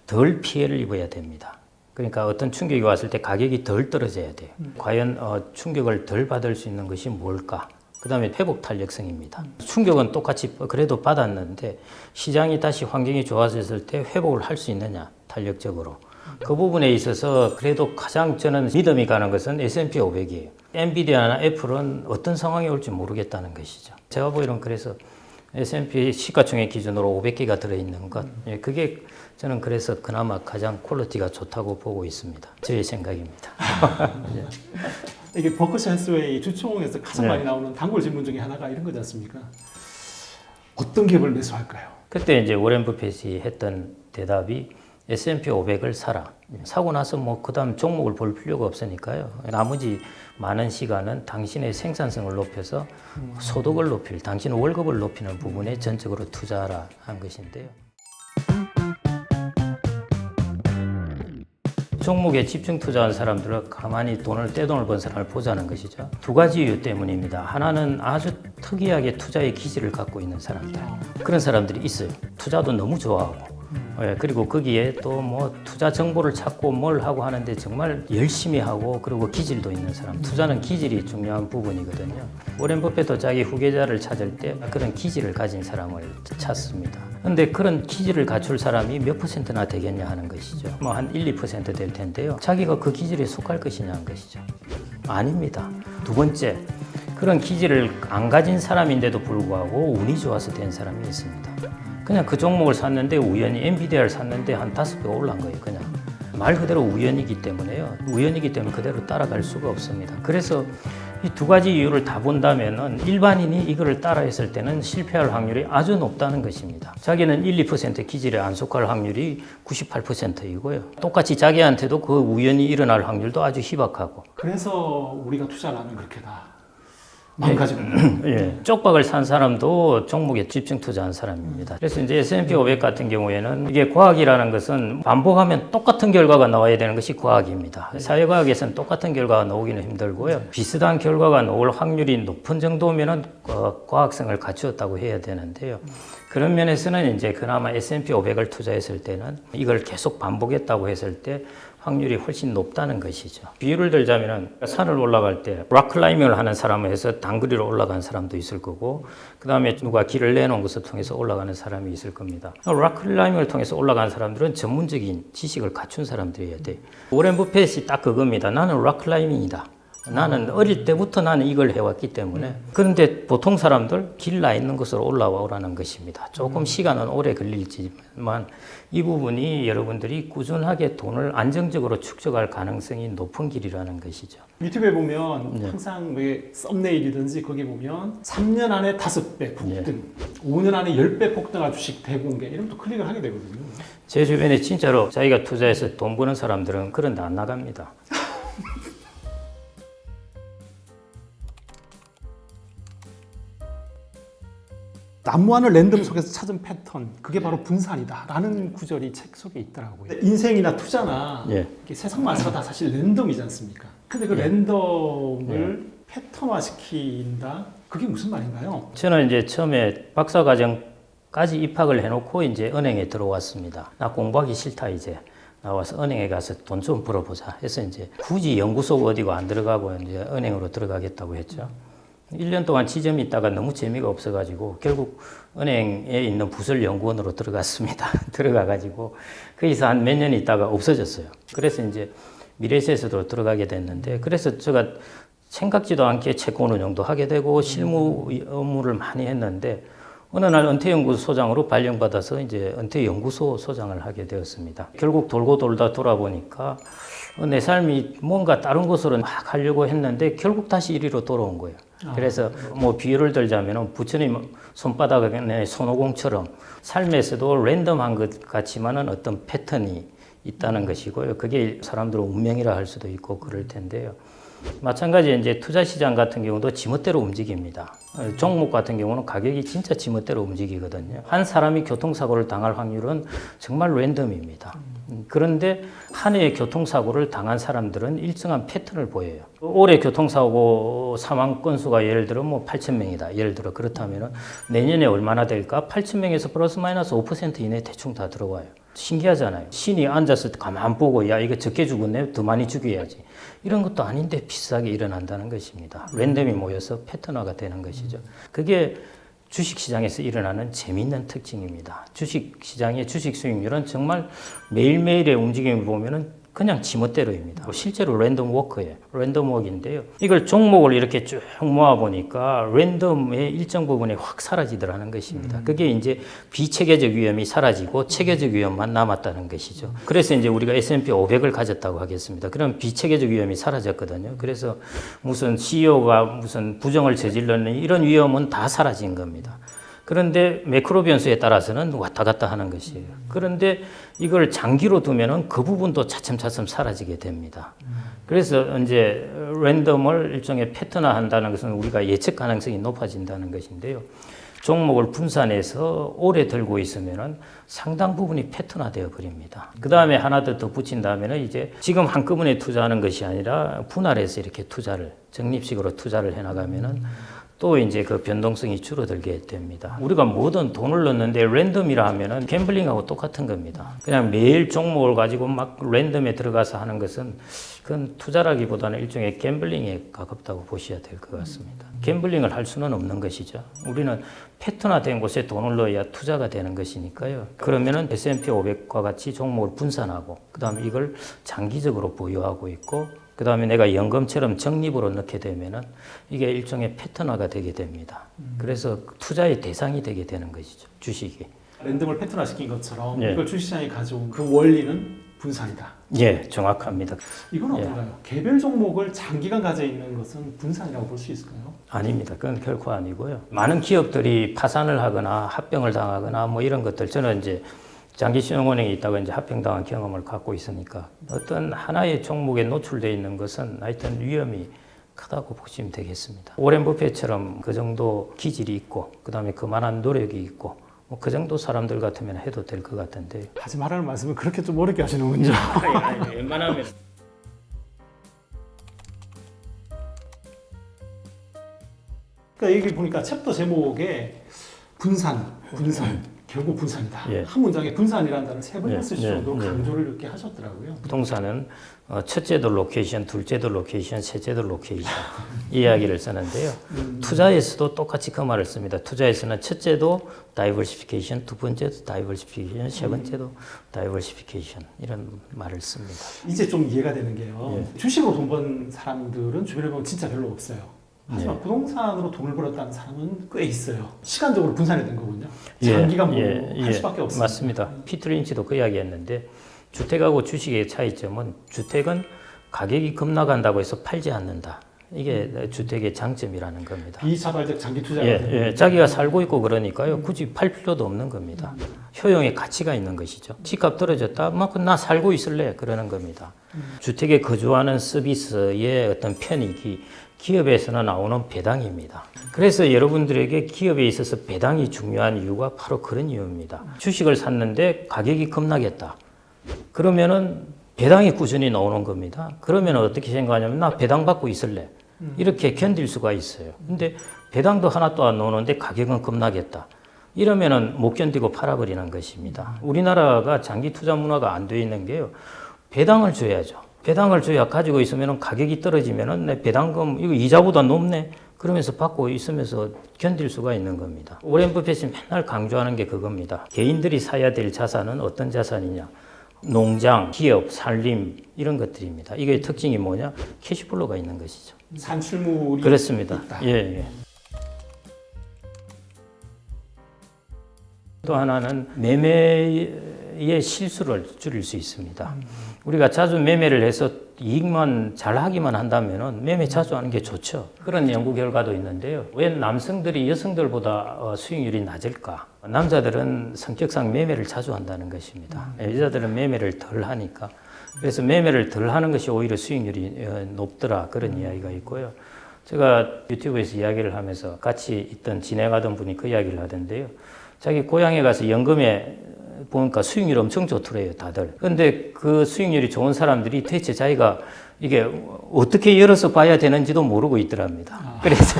덜 피해를 입어야 됩니다. 그러니까 어떤 충격이 왔을 때 가격이 덜 떨어져야 돼요. 과연 충격을 덜 받을 수 있는 것이 뭘까? 그 다음에 회복 탄력성입니다. 충격은 똑같이 그래도 받았는데 시장이 다시 환경이 좋아졌을 때 회복을 할 수 있느냐, 탄력적으로. 그 부분에 있어서 그래도 가장 저는 믿음이 가는 것은 S&P 500이에요. 엔비디아나 애플은 어떤 상황이 올지 모르겠다는 것이죠. 제가 보기로는 그래서 S&P 시가총액 기준으로 500개가 들어있는 것, 그게 저는 그래서 그나마 가장 퀄리티가 좋다고 보고 있습니다. 저의 생각입니다.
이게 버크셔 해스웨이 주총에서 가장 많이 나오는 단골 질문 중에 하나가 이런 거지 않습니까? 어떤 기업을 매수할까요?
그때 이제 워렌 버핏이 했던 대답이 S&P 500을 사라. 사고 나서 뭐 그다음 종목을 볼 필요가 없으니까요. 나머지 많은 시간은 당신의 생산성을 높여서 소득을 당신의 월급을 높이는 부분에 전적으로 투자하라 한 것인데요. 종목에 집중 투자한 사람들은 가만히 떼돈을 번 사람을 보자는 것이죠. 두 가지 이유 때문입니다. 하나는 아주 특이하게 투자의 기질을 갖고 있는 사람들. 그런 사람들이 있어요. 투자도 너무 좋아하고. 예, 그리고 거기에 또 뭐 투자 정보를 찾고 뭘 하고 하는데 정말 열심히 하고 그리고 기질도 있는 사람. 투자는 기질이 중요한 부분이거든요. 워렌 버핏도 자기 후계자를 찾을 때 그런 기질을 가진 사람을 찾습니다. 근데 그런 기질을 갖출 사람이 몇 %나 되겠냐 하는 것이죠. 뭐 한 1, 2% 될 텐데요. 자기가 그 기질에 속할 것이냐 하는 것이죠. 아닙니다. 두 번째, 그런 기질을 안 가진 사람인데도 불구하고 운이 좋아서 된 사람이 있습니다. 그냥 그 종목을 샀는데 우연히 엔비디아를 샀는데 한 5배가 올라간 거예요. 그냥 말 그대로 우연이기 때문에요. 우연이기 때문에 그대로 따라갈 수가 없습니다. 그래서 이 두 가지 이유를 다 본다면은 일반인이 이거를 따라했을 때는 실패할 확률이 아주 높다는 것입니다. 자기는 1, 2% 기질에 안 속할 확률이 98%이고요. 똑같이 자기한테도 그 우연히 일어날 확률도 아주 희박하고.
그래서 우리가 투자를 하면 그렇게 다 망가지고.
예, 쪽박을 산 사람도 종목에 집중 투자한 사람입니다. 그래서 이제 S&P 500 같은 경우에는 이게 과학이라는 것은 반복하면 똑같은 결과가 나와야 되는 것이 과학입니다. 사회과학에서는 똑같은 결과가 나오기는 힘들고요. 비슷한 결과가 나올 확률이 높은 정도면은 과학성을 갖추었다고 해야 되는데요. 그런 면에서는 이제 그나마 S&P 500을 투자했을 때는 이걸 계속 반복했다고 했을 때 확률이 훨씬 높다는 것이죠. 비유를 들자면은 산을 올라갈 때 락클라이밍을 하는 사람을 해서 단거리로 올라간 사람도 있을 거고, 그 다음에 누가 길을 내놓은 것을 통해서 올라가는 사람이 있을 겁니다. 락클라이밍을 통해서 올라간 사람들은 전문적인 지식을 갖춘 사람들이어야 돼. 워렌 버핏이 딱 그겁니다. 나는 락클라이밍이다. 나는 어릴 때부터 나는 이걸 해왔기 때문에. 그런데 보통 사람들 길 나 있는 곳으로 올라오라는 것입니다. 조금 시간은 오래 걸릴지만 이 부분이 여러분들이 꾸준하게 돈을 안정적으로 축적할 가능성이 높은 길이라는 것이죠.
유튜브에 보면 항상 왜 썸네일이든지 거기 보면 3년 안에 5배 폭등, 5년 안에 10배 폭등할 주식 대공개 이런 것도 클릭을 하게 되거든요.
제 주변에 진짜로 자기가 투자해서 돈 버는 사람들은 그런 데 안 나갑니다.
난무하는 랜덤 속에서 찾은 패턴, 그게 바로 분산이다라는 구절이 책 속에 있더라고요. 인생이나 투자나 이렇게 세상 만사가 다 사실 랜덤이지 않습니까? 근데 그 랜덤을 패턴화시킨다? 그게 무슨 말인가요?
저는 이제 처음에 박사과정까지 입학을 해놓고 이제 은행에 들어왔습니다. 나 공부하기 싫다 이제. 나와서 은행에 가서 돈 좀 벌어보자 해서 이제 굳이 연구소 어디고 안 들어가고 이제 은행으로 들어가겠다고 했죠. 1년 동안 지점이 있다가 너무 재미가 없어가지고 결국 은행에 있는 부설 연구원으로 들어갔습니다. 들어가가지고 거기서 한 몇 년 있다가 없어졌어요. 그래서 이제 미래에셋으로 들어가게 됐는데, 그래서 제가 생각지도 않게 채권 운용도 하게 되고 실무 업무를 많이 했는데 어느 날 은퇴연구소장으로 발령받아서 이제 은퇴연구소 소장을 하게 되었습니다. 결국 돌고 돌다 돌아보니까 내 삶이 뭔가 다른 곳으로 막 하려고 했는데 결국 다시 이리로 돌아온 거예요. 그래서 뭐 비유를 들자면 부처님 손바닥에 손오공처럼 삶에서도 랜덤한 것 같지만은 어떤 패턴이 있다는 것이고요. 그게 사람들의 운명이라 할 수도 있고 그럴 텐데요. 마찬가지 이제 투자 시장 같은 경우도 지멋대로 움직입니다. 종목 같은 경우는 가격이 진짜 지멋대로 움직이거든요. 한 사람이 교통사고를 당할 확률은 정말 랜덤입니다. 그런데 한 해의 교통사고를 당한 사람들은 일정한 패턴을 보여요. 올해 교통사고 사망 건수가 예를 들어 뭐 8,000명이다. 예를 들어 그렇다면 내년에 얼마나 될까? 8,000명에서 플러스 마이너스 5% 이내 대충 다 들어와요. 신기하잖아요. 신이 앉아서 가만 보고 야 이거 적게 죽었네 더 많이 죽여야지. 이런 것도 아닌데 비슷하게 일어난다는 것입니다. 랜덤이 모여서 패턴화가 되는 것이죠. 그게 주식시장에서 일어나는 재미있는 특징입니다. 주식시장의 주식 수익률은 정말 매일매일의 움직임을 보면은 그냥 지멋대로입니다. 실제로 랜덤 워크예요. 랜덤 워크인데요. 이걸 종목을 이렇게 쭉 모아보니까 랜덤의 일정 부분이 확 사라지더라는 것입니다. 그게 이제 비체계적 위험이 사라지고 체계적 위험만 남았다는 것이죠. 그래서 이제 우리가 S&P 500을 가졌다고 하겠습니다. 그럼 비체계적 위험이 사라졌거든요. 그래서 무슨 CEO가 무슨 부정을 저질렀는 이런 위험은 다 사라진 겁니다. 그런데 매크로 변수에 따라서는 왔다 갔다 하는 것이에요. 그런데 이걸 장기로 두면은 그 부분도 차츰차츰 사라지게 됩니다. 그래서 이제 랜덤을 일종의 패턴화 한다는 것은 우리가 예측 가능성이 높아진다는 것인데요. 종목을 분산해서 오래 들고 있으면은 상당 부분이 패턴화되어 버립니다. 그 다음에 하나 더 덧붙인다면은 이제 지금 한꺼번에 투자하는 것이 아니라 분할해서 이렇게 투자를 적립식으로 투자를 해나가면은 또 이제 그 변동성이 줄어들게 됩니다. 우리가 뭐든 돈을 넣는데 랜덤이라 하면은 갬블링하고 똑같은 겁니다. 그냥 매일 종목을 가지고 막 랜덤에 들어가서 하는 것은 그건 투자라기보다는 일종의 갬블링에 가깝다고 보셔야 될 것 같습니다. 갬블링을 할 수는 없는 것이죠. 우리는 패턴화된 곳에 돈을 넣어야 투자가 되는 것이니까요. 그러면은 S&P 500과 같이 종목을 분산하고 그다음에 이걸 장기적으로 보유하고 있고 그 다음에 내가 연금처럼 적립으로 넣게 되면은 이게 일종의 패턴화가 되게 됩니다. 그래서 투자의 대상이 되게 되는 것이죠. 주식이.
랜덤을 패턴화시킨 것처럼
예.
이걸 주식시장에 가져온 그 원리는 분산이다.
예, 정확합니다.
이건 어떤가요? 개별 종목을 장기간 가져 있는 것은 분산이라고 볼 수 있을까요?
아닙니다. 그건 결코 아니고요. 많은 기업들이 파산을 하거나 합병을 당하거나 뭐 이런 것들 저는 이제 장기신용은행에 있다가 이제 합병당한 경험을 갖고 있으니까 어떤 하나의 종목에 노출되어 있는 것은 하여튼 위험이 크다고 보시면 되겠습니다. 오렌 버핏처럼 그 정도 기질이 있고 그다음에 그만한 노력이 있고 뭐 그 정도 사람들 같으면 해도 될 것 같은데
하지 말라는 말씀은 그렇게 좀 어렵게 하시는군요.
아니, 웬만하면
그러니까 여기 보니까 챕터 제목에 분산 결국 분산이다.
예.
한 문장에 분산이라는 단어를 3번이나
예,
쓰실
예,
정도로
예.
강조를 이렇게 하셨더라고요.
부동산은 첫째도 로케이션, 둘째도 로케이션, 셋째도 로케이션 이 이야기를 쓰는데요. 투자에서도 똑같이 그 말을 씁니다. 투자에서는 첫째도 다이버시피케이션, 두 번째도 다이버시피케이션, 세 번째도 다이버시피케이션 이런 말을 씁니다.
이제 좀 이해가 되는 게요. 주식으로 돈 번 사람들은 주변에 보면 진짜 별로 없어요. 하지만 부동산으로 돈을 벌었다는 사람은 꽤 있어요. 시간적으로 분산이 된 거군요. 장기간 할 수밖에 없습니다.
맞습니다. 피터 린치도 그 이야기했는데 주택하고 주식의 차이점은 주택은 가격이 급락한다고 해서 팔지 않는다. 이게 주택의 장점이라는 겁니다.
비자발적 장기 투자가
자기가 살고 있고 그러니까요. 굳이 팔 필요도 없는 겁니다. 효용의 가치가 있는 것이죠. 집값 떨어졌다. 나 살고 있을래. 그러는 겁니다. 주택에 거주하는 서비스의 어떤 편익이 기업에서는 나오는 배당입니다. 그래서 여러분들에게 기업에 있어서 배당이 중요한 이유가 바로 그런 이유입니다. 주식을 샀는데 가격이 급락했다. 그러면은 배당이 꾸준히 나오는 겁니다. 그러면 어떻게 생각하냐면 나 배당 받고 있을래. 이렇게 견딜 수가 있어요. 근데 배당도 하나도 안 나오는데 가격은 급락했다. 이러면은 못 견디고 팔아버리는 것입니다. 우리나라가 장기 투자 문화가 안 돼 있는 게요. 배당을 줘야죠. 배당을 줘야 가지고 있으면 가격이 떨어지면은 내 배당금 이거 이자보다 높네. 그러면서 받고 있으면서 견딜 수가 있는 겁니다. 오렌 버핏이 맨날 강조하는 게 그겁니다. 개인들이 사야 될 자산은 어떤 자산이냐? 농장, 기업, 산림 이런 것들입니다. 이게 특징이 뭐냐? 캐시플로우가 있는 것이죠.
산출물이
그렇습니다.
있다.
예. 또 하나는 매매의 실수를 줄일 수 있습니다. 우리가 자주 매매를 해서 이익만 잘 하기만 한다면 매매 자주 하는 게 좋죠. 그런 연구 결과도 있는데요. 왜 남성들이 여성들보다 수익률이 낮을까? 남자들은 성격상 매매를 자주 한다는 것입니다. 여자들은 매매를 덜 하니까. 그래서 매매를 덜 하는 것이 오히려 수익률이 높더라. 그런 이야기가 있고요. 제가 유튜브에서 이야기를 하면서 같이 있던 진행하던 분이 그 이야기를 하던데요. 자기 고향에 가서 연금에 보니까 수익률이 엄청 좋더래요, 다들. 근데 그 수익률이 좋은 사람들이 대체 자기가 이게 어떻게 열어서 봐야 되는지도 모르고 있더랍니다. 그래서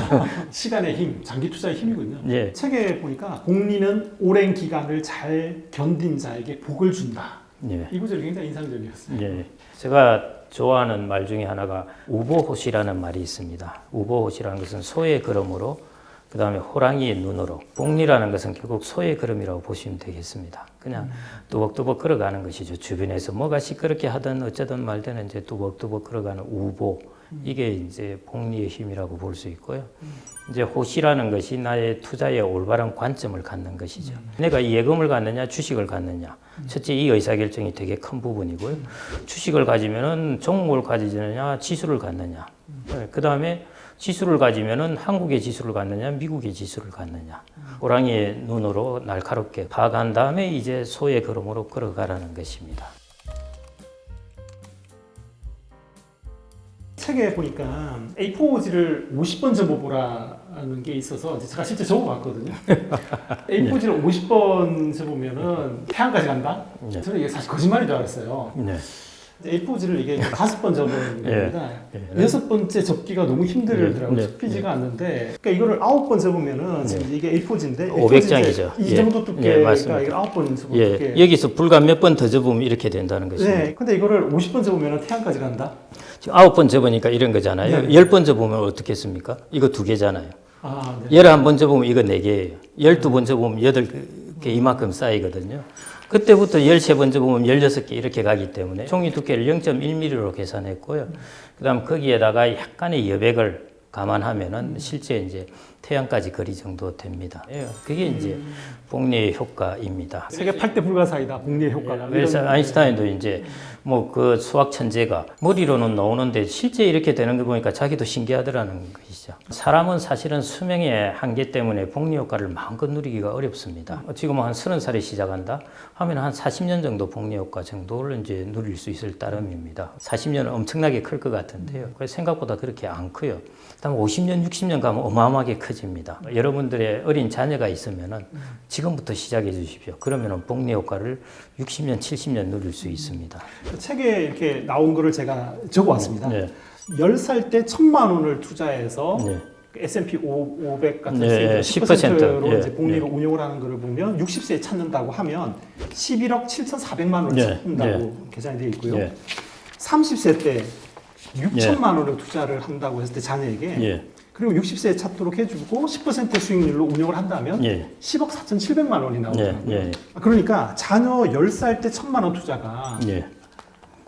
시간의 힘, 장기 투자의 힘이군요.
예.
책에 보니까 복리는 오랜 기간을 잘 견딘 자에게 복을 준다.
예.
이 구절이 굉장히 인상적이었어요.
예. 제가 좋아하는 말 중에 하나가 우보호시라는 말이 있습니다. 우보호시라는 것은 소의 걸음으로 그 다음에 호랑이의 눈으로 복리라는 것은 결국 소의 걸음이라고 보시면 되겠습니다. 그냥 뚜벅뚜벅 걸어가는 것이죠. 주변에서 뭐가 시끄럽게 하든 어쩌든 말든 이제 뚜벅뚜벅 걸어가는 우보 이게 이제 복리의 힘이라고 볼 수 있고요. 이제 호시라는 것이 나의 투자의 올바른 관점을 갖는 것이죠. 내가 예금을 갖느냐 주식을 갖느냐 첫째 이 의사결정이 되게 큰 부분이고요. 주식을 가지면은 종목을 가지느냐 지수를 갖느냐 그 다음에 지수를 가지면은 한국의 지수를 갖느냐, 미국의 지수를 갖느냐. 호랑이의 눈으로 날카롭게 파악한 다음에 이제 소의 걸음으로 걸어가라는 것입니다.
책에 보니까 A4지를 50번 접어보라는 게 있어서 제가 실제 접어봤거든요. A4지를 50번 접으면은 태양까지 간다?
네.
저는 이게 사실 거짓말인 줄 알았어요.
네.
A4지를 이게 5번 접은
예.
겁니다.
예.
6번째 접기가 너무 힘들더라고요.
네.
접히지가 않는데, 그러니까 이거를 9번 접으면은 지금 이게 A4지인데
500장이죠.
이
예.
정도 두께가
예, 맞습니다.
이걸 9번 접은
예,
두께.
여기서 불과 몇 번 더 접으면 이렇게 된다는 것입니다.
네, 근데 이거를 50번 접으면 태양까지 간다?
지금 9번 접으니까 이런 거잖아요.
네.
10번 접으면 어떻겠습니까? 이거 2개잖아요.
아, 네.
11번 접으면 이거 4개예요. 12번 접으면 8개 이만큼 쌓이거든요. 그때부터 13번 접으면 16개 이렇게 가기 때문에 종이 두께를 0.1mm로 계산했고요. 그 다음 거기에다가 약간의 여백을 감안하면은 실제 이제 태양까지 거리 정도 됩니다. 예, 그게 이제 복리의 효과입니다.
세계 8대 불가사이다, 복리의 효과가.
그래서
이런-
아인슈타인도 이제 뭐 그 수학 천재가 머리로는 나오는데 실제 이렇게 되는 거 보니까 자기도 신기하더라는 것이죠. 사람은 사실은 수명의 한계 때문에 복리 효과를 마음껏 누리기가 어렵습니다. 지금 한 30살에 시작한다 하면 한 40년 정도 복리 효과 정도를 이제 누릴 수 있을 따름입니다. 40년은 엄청나게 클 것 같은데요. 그래서 생각보다 그렇게 안 커요. 다음 50년, 60년 가면 어마어마하게 커집니다. 여러분들의 어린 자녀가 있으면은 지금부터 시작해 주십시오. 그러면은 복리 효과를 60년, 70년 누릴 수 있습니다.
책에 이렇게 나온 거를 제가 적어왔습니다.
네.
10살 때 1,000만 원을 투자해서
네.
S&P 500 같은
네,
수익을
10%,
10%로
예,
이제 복리로
예.
운용을 하는 거를 보면 60세에 찾는다고 하면 11억 7,400만 원을
예,
찾는다고 계산이 되어 있고요.
예.
30세 때 6천만 원을 투자를 한다고 했을 때 자녀에게
예.
그리고 60세에 찾도록 해주고 10% 수익률로 운용을 한다면
예.
10억 4,700만 원이 나오더라고요.
예, 예.
그러니까 자녀 10살 때 1,000만 원 투자가
예.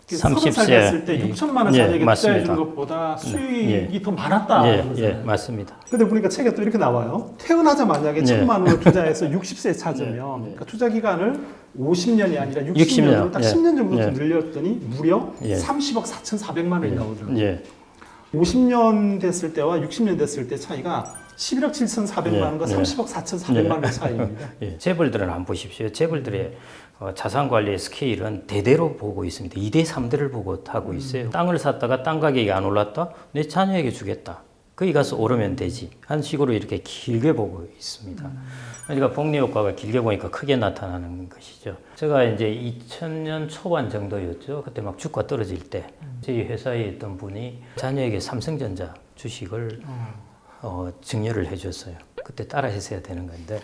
30살
30세.
됐을 때 6천만 원
예,
자녀에게 투자해
맞습니다.
주는 것보다 수익이
예.
더 많았다.
예,
그러잖아요.
예, 맞습니다.
근데 보니까 책에 또 이렇게 나와요. 태어나자마자게
네.
1,000만 원을 투자해서 60세에 찾으면 그러니까 투자 기간을 50년이 아니라 60년으로
60년.
딱
예.
10년 정도
예.
늘렸더니 무려
예.
30억 4,400만 원이 나오더라고요.
예.
50년 됐을 때와 60년 됐을 때 차이가 11억 7,400만 원과
예.
30억 4,400만 원의 차이입니다.
예. 재벌들은 안 보십시오. 재벌들의 자산 관리의 스케일은 대대로 보고 있습니다. 2대 3대를 보고 하고 있어요. 땅을 샀다가 땅 가격이 안 올랐다? 내 자녀에게 주겠다. 거기 가서 오르면 되지. 한 식으로 이렇게 길게 보고 있습니다. 그러니까 복리 효과가 길게 보니까 크게 나타나는 것이죠. 제가 이제 2000년 초반 정도였죠. 그때 막 주가 떨어질 때 저희 회사에 있던 분이 자녀에게 삼성전자 주식을 증여를 해줬어요. 그때 따라 했어야 되는 건데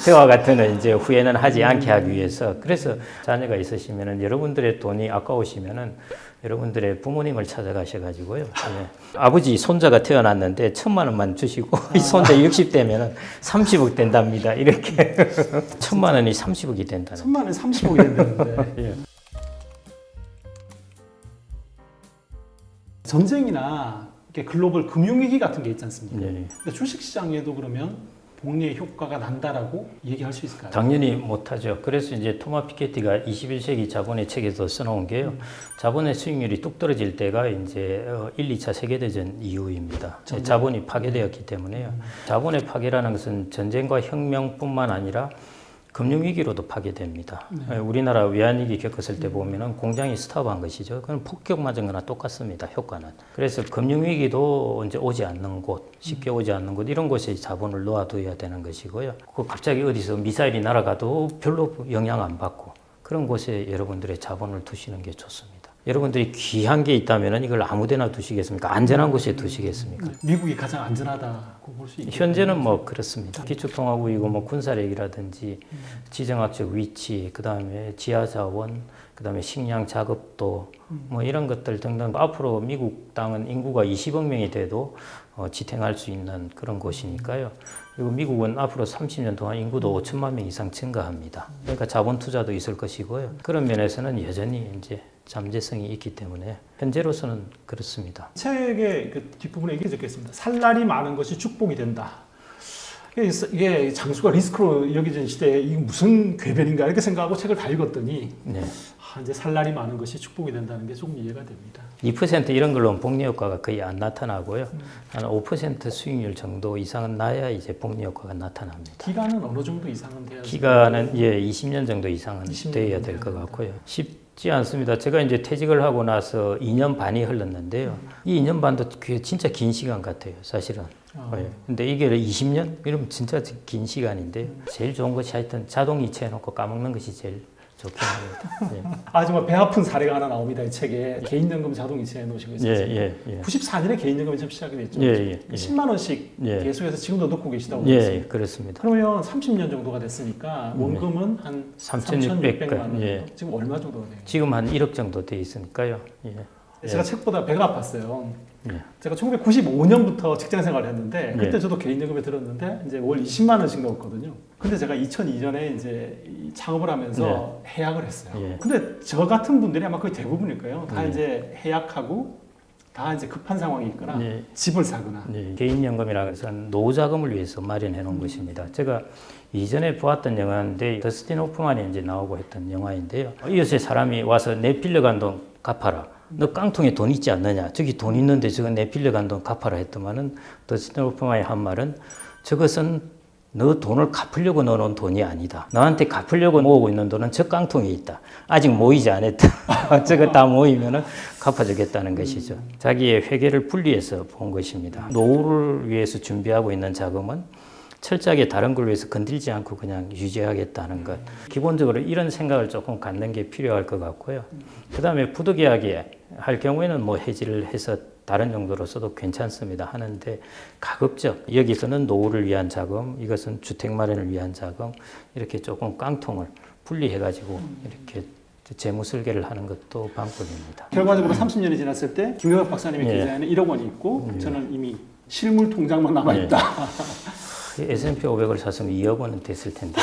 그와 같은 이제 후회는 하지 않게 하기 위해서 그래서 자녀가 있으시면은 여러분들의 돈이 아까우시면은 여러분들의 부모님을 찾아가셔가지고요. 예. 아버지 손자가 태어났는데 1,000만 원만 주시고 이 손자 60대면은 30억 된답니다. 이렇게 1,000만 원이 30억이 된다는.
1,000만 원에 30억이 된다는데
예.
전쟁이나 이렇게 글로벌 금융위기 같은 게 있지 않습니까?
예.
근데 주식시장에도 그러면 복리의 효과가 난다라고 얘기할 수 있을까요?
당연히 못하죠. 그래서 이제 토마 피케티가 21세기 자본의 책에서 써놓은 게요. 자본의 수익률이 뚝 떨어질 때가 이제 1, 2차 세계대전 이후입니다. 자본이 파괴되었기 때문에요. 자본의 파괴라는 것은 전쟁과 혁명뿐만 아니라 금융위기로도 파괴됩니다. 우리나라 외환위기 겪었을 때 보면은 공장이 스탑한 것이죠. 그건 폭격 맞은 거나 똑같습니다. 효과는. 그래서 금융위기도 이제 오지 않는 곳, 쉽게 오지 않는 곳, 이런 곳에 자본을 놓아둬야 되는 것이고요. 그 갑자기 어디서 미사일이 날아가도 별로 영향 안 받고 그런 곳에 여러분들의 자본을 두시는 게 좋습니다. 여러분들이 귀한 게 있다면 이걸 아무데나 두시겠습니까? 안전한 곳에 두시겠습니까?
미국이 가장 안전하다고 볼 수 있죠.
현재는 뭐 그렇습니다. 기초통화국이고 뭐 군사력이라든지 지정학적 위치, 그 다음에 지하자원, 그 다음에 식량 자급도 뭐 이런 것들 등등 앞으로 미국 땅은 인구가 20억 명이 돼도 지탱할 수 있는 그런 곳이니까요. 그리고 미국은 앞으로 30년 동안 인구도 5천만 명 이상 증가합니다. 그러니까 자본 투자도 있을 것이고요. 그런 면에서는 여전히 이제 잠재성이 있기 때문에 현재로서는 그렇습니다.
책의 그 뒷부분에 이렇게 적혀있습니다. 살날이 많은 것이 축복이 된다. 이게 장수가 리스크로 여겨진 시대에 이게 무슨 궤변인가 이렇게 생각하고 책을 다 읽었더니
네.
이제 살날이 많은 것이 축복이 된다는 게 조금 이해가 됩니다.
2% 이런 걸로는 복리 효과가 거의 안 나타나고요. 한 5% 수익률 정도 이상은 나야 이제 복리 효과가 나타납니다.
기간은 어느 정도 이상은 돼야
기간은 20년 정도 이상은
20년
돼야
정도
될 것
돼야
같고요. 쉽지 않습니다. 제가 이제 퇴직을 하고 나서 2년 반이 흘렀는데요. 이 2년 반도 그게 진짜 긴 시간 같아요, 사실은. 예. 근데 이게 20년? 이러면 진짜 긴 시간인데요. 제일 좋은 것이 하여튼 자동 이체해놓고 까먹는 것이 제일 좋긴 합니다. 예.
정말 배 아픈 사례가 하나 나옵니다. 이 책에 개인연금 자동 이체해 놓으시고 있어요.
예.
94년에 개인연금이 처음 시작이 됐죠.
예.
10만 원씩 계속해서 지금도 넣고 계시다고
예,
그랬어요.
그렇습니다.
그러면 30년 정도가 됐으니까 원금은 한 3,600만 원.
예.
지금 얼마 정도가 돼요?
지금 한 1억 정도 돼 있으니까요. 예.
제가 책보다 배가 아팠어요.
예.
제가 1995년부터 직장 생활을 했는데 그때
예.
저도 개인연금에 들었는데 이제 월 20만 원씩 넣었거든요. 근데 제가 2002년에 이제 창업을 하면서 해약을 했어요.
예.
근데 저 같은 분들이 아마 거의 대부분일 거예요. 다 이제 해약하고 다 이제 급한 상황이 있거나 집을 사거나.
개인연금이라는 것은 노후 자금을 위해서 마련해 놓은 것입니다. 제가 이전에 보았던 영화인데 더스틴 호프만이 이제 나오고 했던 영화인데요. 이웃에 사람이 와서 내 빌려간 돈 갚아라. 너 깡통에 돈 있지 않느냐? 저기 돈 있는데 저거 내 빌려간 돈 갚아라 했더만은 더스틴 호프만이 한 말은 저것은 너 돈을 갚으려고 넣어놓은 돈이 아니다. 너한테 갚으려고 모으고 있는 돈은 저 깡통에 있다. 아직 모이지 않았다. 저거 다 모이면은 갚아주겠다는 것이죠. 자기의 회계를 분리해서 본 것입니다. 노후를 위해서 준비하고 있는 자금은 철저하게 다른 걸 위해서 건들지 않고 그냥 유지하겠다는 것. 기본적으로 이런 생각을 조금 갖는 게 필요할 것 같고요. 그 다음에 부득이하게 할 경우에는 뭐 해지를 해서 다른 정도로 써도 괜찮습니다. 하는데 가급적 여기서는 노후를 위한 자금, 이것은 주택 마련을 위한 자금, 이렇게 조금 깡통을 분리해가지고 이렇게 재무 설계를 하는 것도 방법입니다.
결과적으로 30년이 지났을 때 김경학 박사님의 계좌에는 1억 원이 있고 저는 이미 실물 통장만 남아있다.
S&P 500을 샀으면 2억 원은 됐을 텐데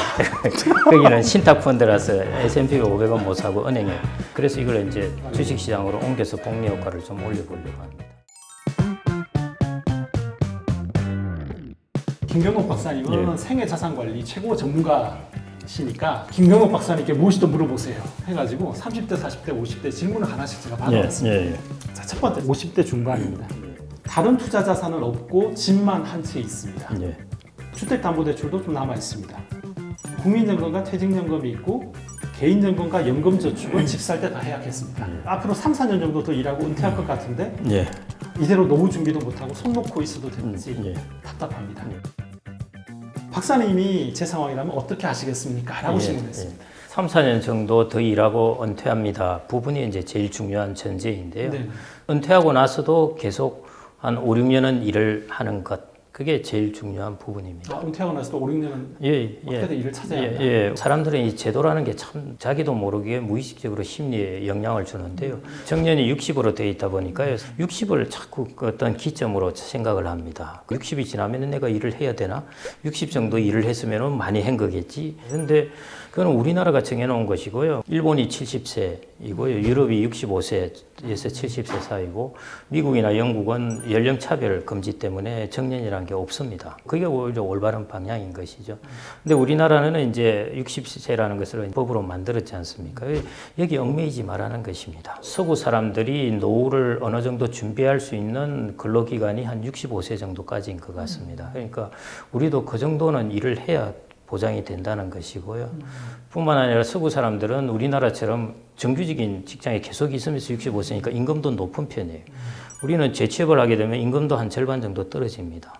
거기는 신탁펀드라서 S&P 500은 못 사고 은행에 그래서 이걸 이제 주식시장으로 옮겨서 복리 효과를 좀 올려보려고 합니다.
김경옥 박사님은 생애 자산 관리 최고 전문가시니까 김경옥 박사님께 무엇이든 물어보세요 해가지고 30대, 40대, 50대 질문을 하나씩 제가 받아봤습니다. 자, 첫 번째 50대 중반입니다. 다른 투자 자산은 없고 집만 한 채 있습니다. 주택담보대출도 좀 남아 있습니다. 국민연금과 퇴직연금이 있고 개인연금과 연금저축은 집 살 때 다 해약했습니다. 앞으로 3, 4년 정도 더 일하고 은퇴할 것 같은데 이대로 노후 준비도 못하고 손 놓고 있어도 되는지 답답합니다. 박사님이 제 상황이라면 어떻게 하시겠습니까? 라고 질문했습니다.
3, 4년 정도 더 일하고 은퇴합니다. 부분이 이제 제일 중요한 전제인데요. 은퇴하고 나서도 계속 한 5, 6년은 일을 하는 것. 그게 제일 중요한 부분입니다.
은퇴하고 나서도 5, 6년은 어떻게든 일을 찾아야 한다.
사람들은 이 제도라는 게 참 자기도 모르게 무의식적으로 심리에 영향을 주는데요. 정년이 60으로 되어 있다 보니까요. 60을 자꾸 어떤 기점으로 생각을 합니다. 60이 지나면 내가 일을 해야 되나? 60 정도 일을 했으면 많이 한 거겠지. 그런데 그건 우리나라가 정해놓은 것이고요. 일본이 70세이고요. 유럽이 65세에서 70세 사이고 미국이나 영국은 연령차별 금지 때문에 정년이라는 게 없습니다. 그게 오히려 올바른 방향인 것이죠. 근데 우리나라는 이제 60세라는 것을 법으로 만들었지 않습니까? 여기 얽매이지 말라는 것입니다. 서구 사람들이 노후를 어느 정도 준비할 수 있는 근로기간이 한 65세 정도까지인 것 같습니다. 그러니까 우리도 그 정도는 일을 해야 보장이 된다는 것이고요. 뿐만 아니라 서구 사람들은 우리나라처럼 정규직인 직장에 계속 있으면서 65세니까 임금도 높은 편이에요. 우리는 재취업을 하게 되면 임금도 한 절반 정도 떨어집니다.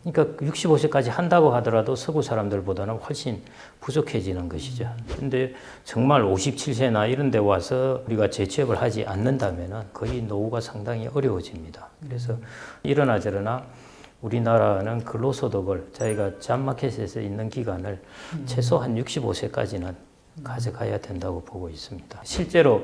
그러니까 65세까지 한다고 하더라도 서구 사람들보다는 훨씬 부족해지는 것이죠. 근데 정말 57세나 이런 데 와서 우리가 재취업을 하지 않는다면 거의 노후가 상당히 어려워집니다. 그래서 이러나 저러나 우리나라는 근로소득을 자기가 잡마켓에서 있는 기간을 최소 한 65세까지는 가져가야 된다고 보고 있습니다. 실제로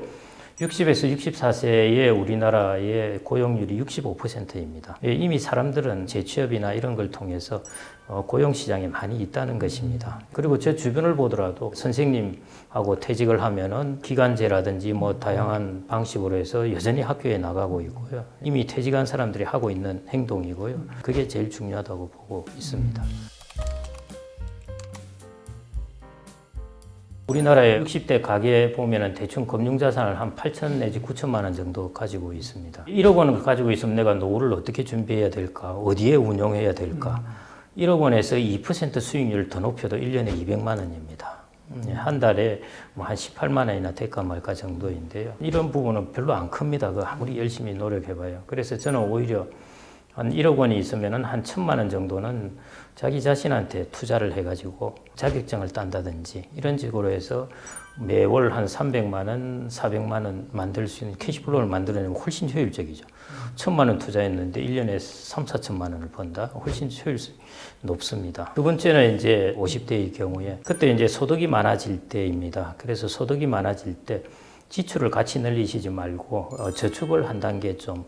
60에서 64세의 우리나라의 고용률이 65%입니다. 이미 사람들은 재취업이나 이런 걸 통해서 고용시장에 많이 있다는 것입니다. 그리고 제 주변을 보더라도 선생님하고 퇴직을 하면은 기간제라든지 뭐 다양한 방식으로 해서 여전히 학교에 나가고 있고요. 이미 퇴직한 사람들이 하고 있는 행동이고요. 그게 제일 중요하다고 보고 있습니다. 우리나라의 60대 가계에 보면은 대충 금융자산을 한 8천 내지 9천만 원 정도 가지고 있습니다. 1억 원을 가지고 있으면 내가 노후를 어떻게 준비해야 될까? 어디에 운용해야 될까? 1억 원에서 2% 수익률을 더 높여도 1년에 200만 원입니다. 한 달에 뭐 한 18만 원이나 될까 말까 정도인데요. 이런 부분은 별로 안 큽니다. 그 아무리 열심히 노력해봐요. 그래서 저는 오히려 한 1억 원이 있으면은 한 1,000만 원 정도는 자기 자신한테 투자를 해가지고 자격증을 딴다든지 이런 식으로 해서 매월 한 300만 원, 400만 원 만들 수 있는 캐시플로우를 만들어내면 훨씬 효율적이죠. 1,000만 원 투자했는데 1년에 3, 4천만 원을 번다? 훨씬 효율성이 높습니다. 두 번째는 이제 50대의 경우에 그때 이제 소득이 많아질 때입니다. 그래서 소득이 많아질 때 지출을 같이 늘리시지 말고 저축을 한 단계 좀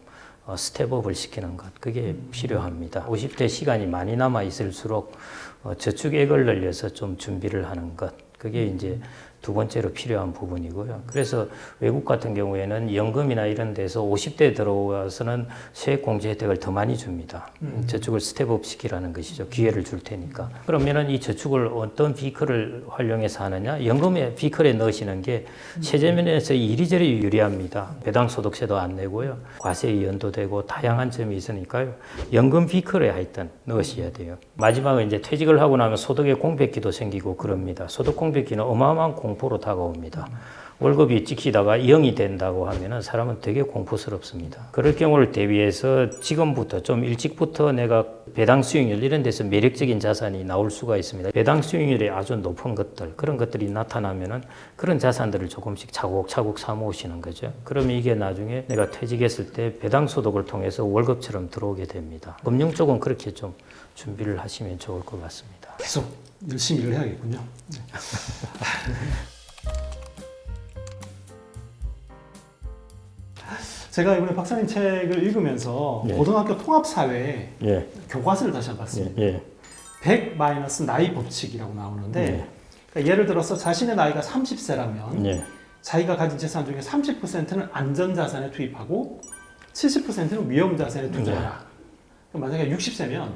스텝업을 시키는 것, 그게 필요합니다. 50대 시간이 많이 남아 있을수록 저축액을 늘려서 좀 준비를 하는 것, 그게 이제 두 번째로 필요한 부분이고요. 그래서 외국 같은 경우에는 연금이나 이런 데서 50대 들어와서는 세액공제 혜택을 더 많이 줍니다. 저축을 스텝업 시키라는 것이죠. 기회를 줄 테니까. 그러면은 이 저축을 어떤 비커를 활용해서 하느냐? 연금의 비커에 넣으시는 게 세제면에서 이리저리 유리합니다. 배당소득세도 안 내고요. 과세에 연도되고 다양한 점이 있으니까요. 연금 비커에 하여튼 넣으셔야 돼요. 마지막은 이제 퇴직을 하고 나면 소득의 공백기도 생기고 그럽니다. 소득 공백기는 어마어마한 공포로 다가옵니다. 월급이 찍히다가 0이 된다고 하면은 사람은 되게 공포스럽습니다. 그럴 경우를 대비해서 지금부터 좀 일찍부터 내가 배당 수익률 이런 데서 매력적인 자산이 나올 수가 있습니다. 배당 수익률이 아주 높은 것들, 그런 것들이 나타나면은 그런 자산들을 조금씩 차곡차곡 사모으시는 거죠. 그러면 이게 나중에 내가 퇴직했을 때 배당 소득을 통해서 월급처럼 들어오게 됩니다. 금융 쪽은 그렇게 좀 준비를 하시면 좋을 것 같습니다.
계속 열심히 일을 해야겠군요. 네. 제가 이번에 박사님 책을 읽으면서 고등학교 통합사회 교과서를 다시 한번 봤습니다. 100- 나이 법칙이라고 나오는데 그러니까 예를 들어서 자신의 나이가 30세라면 자기가 가진 재산 중에 30%는 안전자산에 투입하고 70%는 위험자산에 투자해라. 만약에 60세면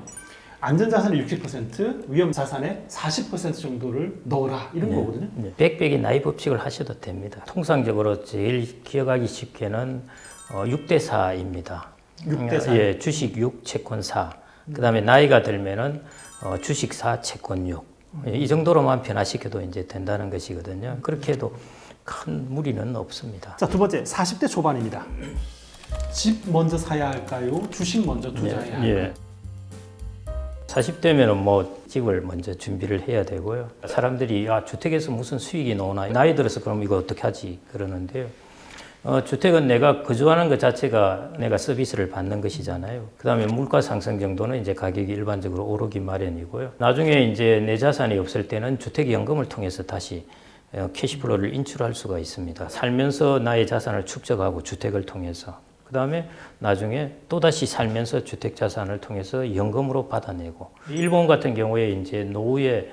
안전자산의 60%, 위험자산의 40% 정도를 넣어라 이런 거거든요.
100백의 나이 법칙을 하셔도 됩니다. 통상적으로 제일 기억하기 쉽게는 6대4입니다.
6대4?
예, 주식 6, 채권 4. 그 다음에 나이가 들면은 주식 4, 채권 6. 이 정도로만 변화시켜도 이제 된다는 것이거든요. 그렇게 해도 큰 무리는 없습니다.
자, 두 번째, 40대 초반입니다. 집 먼저 사야 할까요? 주식 먼저 투자해야 할까요?
40대면은 뭐 집을 먼저 준비를 해야 되고요. 사람들이 주택에서 무슨 수익이 나오나 나이 들어서 그럼 이거 어떻게 하지 그러는데요. 주택은 내가 거주하는 것 자체가 내가 서비스를 받는 것이잖아요. 그 다음에 물가 상승 정도는 이제 가격이 일반적으로 오르기 마련이고요. 나중에 이제 내 자산이 없을 때는 주택연금을 통해서 다시 캐시플로우를 인출할 수가 있습니다. 살면서 나의 자산을 축적하고 주택을 통해서. 그 다음에 나중에 또다시 살면서 주택 자산을 통해서 연금으로 받아내고. 일본 같은 경우에 이제 노후에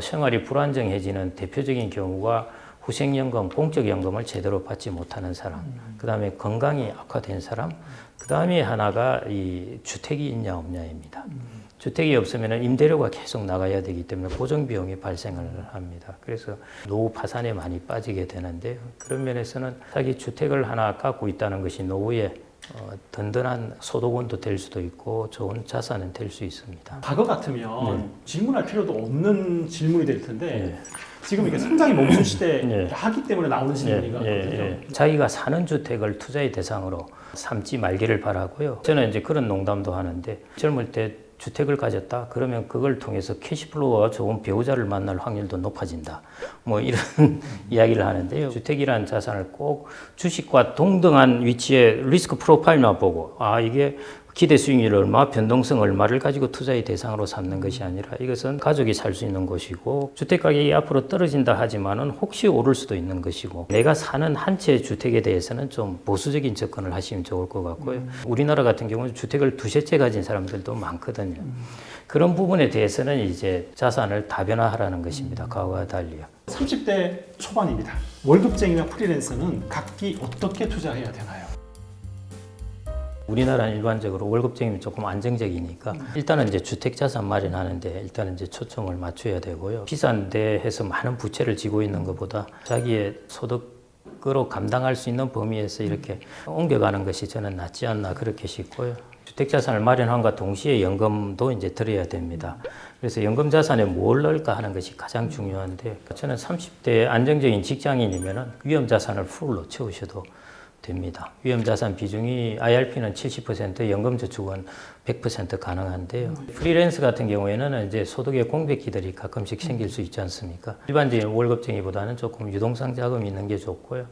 생활이 불안정해지는 대표적인 경우가 후생연금, 공적연금을 제대로 받지 못하는 사람, 그 다음에 건강이 악화된 사람, 그 다음에 하나가 이 주택이 있냐 없냐입니다. 주택이 없으면 임대료가 계속 나가야 되기 때문에 고정비용이 발생을 합니다. 그래서 노후 파산에 많이 빠지게 되는데요. 그런 면에서는 자기 주택을 하나 갖고 있다는 것이 노후에 든든한 소득원도 될 수도 있고 좋은 자산은 될 수 있습니다.
과거 같으면 질문할 필요도 없는 질문이 될 텐데 지금 이게 성장이 멈춘 시대 하기 때문에 나오는 질문이거든요.
자기가 사는 주택을 투자의 대상으로 삼지 말기를 바라고요. 저는 이제 그런 농담도 하는데 젊을 때 주택을 가졌다 그러면 그걸 통해서 캐시플로우가 좋은 배우자를 만날 확률도 높아진다. 뭐 이런 이야기를 하는데요. 주택이라는 자산을 꼭 주식과 동등한 위치에 리스크 프로파일만 보고 이게 기대 수익률 얼마, 변동성 얼마를 가지고 투자의 대상으로 삼는 것이 아니라 이것은 가족이 살 수 있는 곳이고 주택 가격이 앞으로 떨어진다 하지만은 혹시 오를 수도 있는 것이고 내가 사는 한 채 주택에 대해서는 좀 보수적인 접근을 하시면 좋을 것 같고요. 우리나라 같은 경우는 주택을 두세 채 가진 사람들도 많거든요. 그런 부분에 대해서는 이제 자산을 다변화하라는 것입니다. 과거와 달리요.
30대 초반입니다. 월급쟁이와 프리랜서는 각기 어떻게 투자해야 되나요?
우리나라는 일반적으로 월급쟁이면 조금 안정적이니까 일단은 이제 주택 자산 마련하는데 일단은 이제 초점을 맞춰야 되고요. 비싼데 해서 많은 부채를 지고 있는 것보다 자기의 소득으로 감당할 수 있는 범위에서 이렇게 옮겨가는 것이 저는 낫지 않나 그렇게 싶고요. 주택자산을 마련함과 동시에 연금도 이제 들어야 됩니다. 그래서 연금 자산에 뭘 넣을까 하는 것이 가장 중요한데 저는 30대 안정적인 직장인이면은 위험 자산을 풀로 채우셔도 됩니다. 위험 자산 비중이 IRP는 70%, 연금 저축은 100% 가능한데요. 프리랜서 같은 경우에는 이제 소득의 공백기들이 가끔씩 생길 수 있지 않습니까? 일반적인 월급쟁이보다는 조금 유동성 자금이 있는 게 좋고요.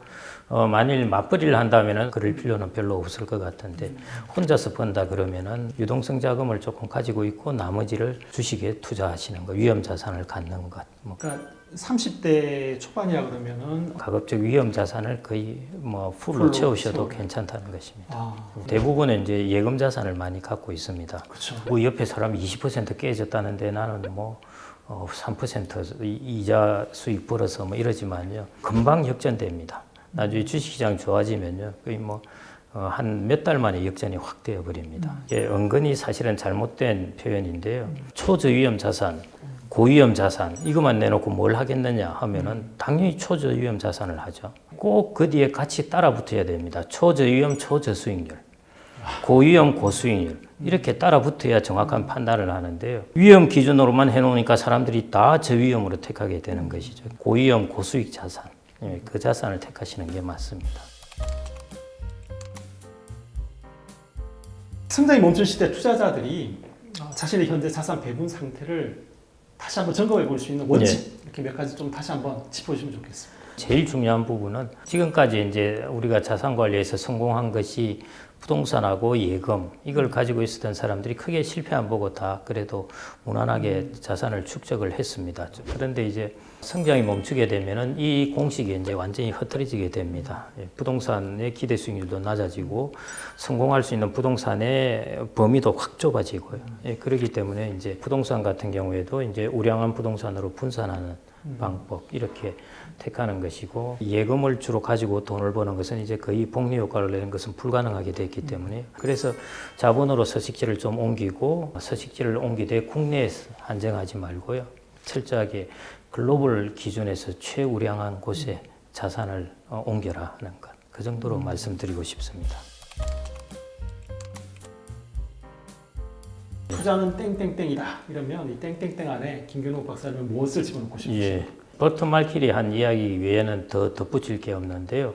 만일 맞벌이를 한다면은 그럴 필요는 별로 없을 것 같은데 혼자서 번다 그러면은 유동성 자금을 조금 가지고 있고 나머지를 주식에 투자하시는 거, 위험 자산을 갖는 것.
그러니까 30대 초반이라 그러면은
가급적 위험 자산을 거의 뭐 풀로 채우셔도 괜찮다는 것입니다. 대부분은 이제 예금 자산을 많이 갖고 있습니다.
그렇죠.
그 옆에 사람이 20% 깨졌다는데 나는 뭐 3% 이자 수익 벌어서 뭐 이러지만요. 금방 역전됩니다. 나중에 주식시장 좋아지면요. 거의 뭐 한 몇 달 만에 역전이 확 되어 버립니다. 이게 은근히 사실은 잘못된 표현인데요. 초저위험 자산, 고위험 자산 이것만 내놓고 뭘 하겠느냐 하면은 당연히 초저위험 자산을 하죠. 꼭 그 뒤에 같이 따라 붙어야 됩니다. 초저위험 초저수익률, 고위험 고수익률 이렇게 따라 붙어야 정확한 판단을 하는데요. 위험 기준으로만 해놓으니까 사람들이 다 저위험으로 택하게 되는 것이죠. 고위험 고수익 자산, 그 자산을 택하시는 게 맞습니다.
성장이 멈춘 시대 투자자들이 자신의 현재 자산 배분 상태를 다시 한번 점검해 볼 수 있는 원칙 이렇게 몇 가지 좀 다시 한번 짚어주시면 좋겠습니다.
제일 중요한 부분은 지금까지 이제 우리가 자산 관리에서 성공한 것이 부동산하고 예금 이걸 가지고 있었던 사람들이 크게 실패 안 보고 다 그래도 무난하게 자산을 축적을 했습니다. 그런데 이제 성장이 멈추게 되면은 이 공식이 이제 완전히 흐트러지게 됩니다. 부동산의 기대 수익률도 낮아지고 성공할 수 있는 부동산의 범위도 확 좁아지고요. 그렇기 때문에 이제 부동산 같은 경우에도 이제 우량한 부동산으로 분산하는 방법 이렇게 택하는 것이고 예금을 주로 가지고 돈을 버는 것은 이제 거의 복리 효과를 내는 것은 불가능하게 됐기 때문에 그래서 자본으로 서식지를 좀 옮기고 서식지를 옮기되 국내에 한정하지 말고요. 철저하게 글로벌 기준에서 최우량한 곳에 자산을 옮겨라 하는 것. 그 정도로 말씀드리고 싶습니다.
투자는 땡땡땡이다 이러면 이 땡땡땡 안에 김경록 박사님은 무엇을 집어넣고 싶으세요?
버튼 말키리 한 이야기 외에는 더 덧붙일 게 없는데요.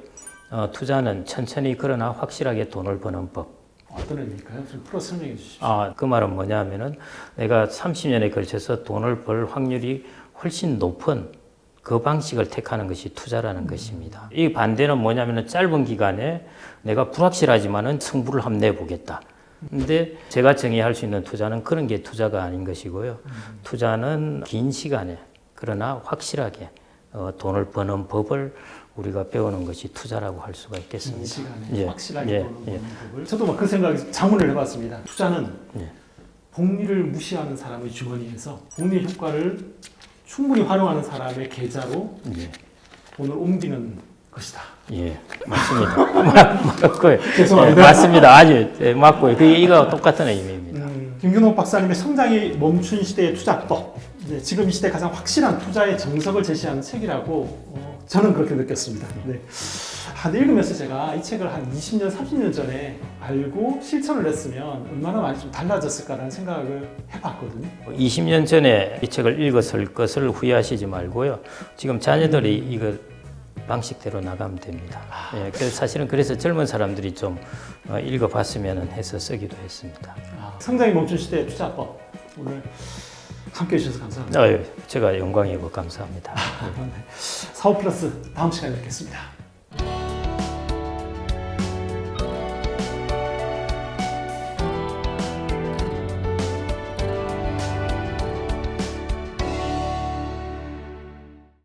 투자는 천천히 그러나 확실하게 돈을 버는 법.
어떤 의미일까요? 좀 풀어 설명해 주십시오.
그 말은 뭐냐면은 내가 30년에 걸쳐서 돈을 벌 확률이 훨씬 높은 그 방식을 택하는 것이 투자라는 것입니다. 이 반대는 뭐냐면은 짧은 기간에 내가 불확실하지만은 승부를 한번 내보겠다. 근데 제가 정의할 수 있는 투자는 그런 게 투자가 아닌 것이고요. 투자는 긴 시간에 그러나 확실하게 돈을 버는 법을 우리가 배우는 것이 투자라고 할 수가 있겠습니다.
긴 시간에 확실하게 버는 법을. 저도 막 그 생각에 자문을 해봤습니다. 투자는 복리를 무시하는 사람의 주머니에서 복리 효과를 충분히 활용하는 사람의 계좌로 돈을 옮기는 것이다.
예, 맞습니다. 맞고요.
죄송합니다.
맞습니다. 아주 맞고요. 이거 똑같은 의미입니다.
김경록 박사님의 성장이 멈춘 시대의 투자법. 지금 이 시대 가장 확실한 투자의 정석을 제시하는 책이라고 저는 그렇게 느꼈습니다. 네. 읽으면서 제가 이 책을 한 20년, 30년 전에 알고 실천을 했으면 얼마나 많이 좀 달라졌을까라는 생각을 해봤거든요.
20년 전에 이 책을 읽었을 것을 후회하시지 말고요. 지금 자녀들이 이거 방식대로 나가면 됩니다. 그래서 사실은 그래서 젊은 사람들이 좀 읽어봤으면 해서 쓰기도 했습니다.
성장이 멈춘 시대의 투자법. 오늘 함께해 주셔서 감사합니다.
제가 영광이고 감사합니다.
사업 플러스 다음 시간에 뵙겠습니다.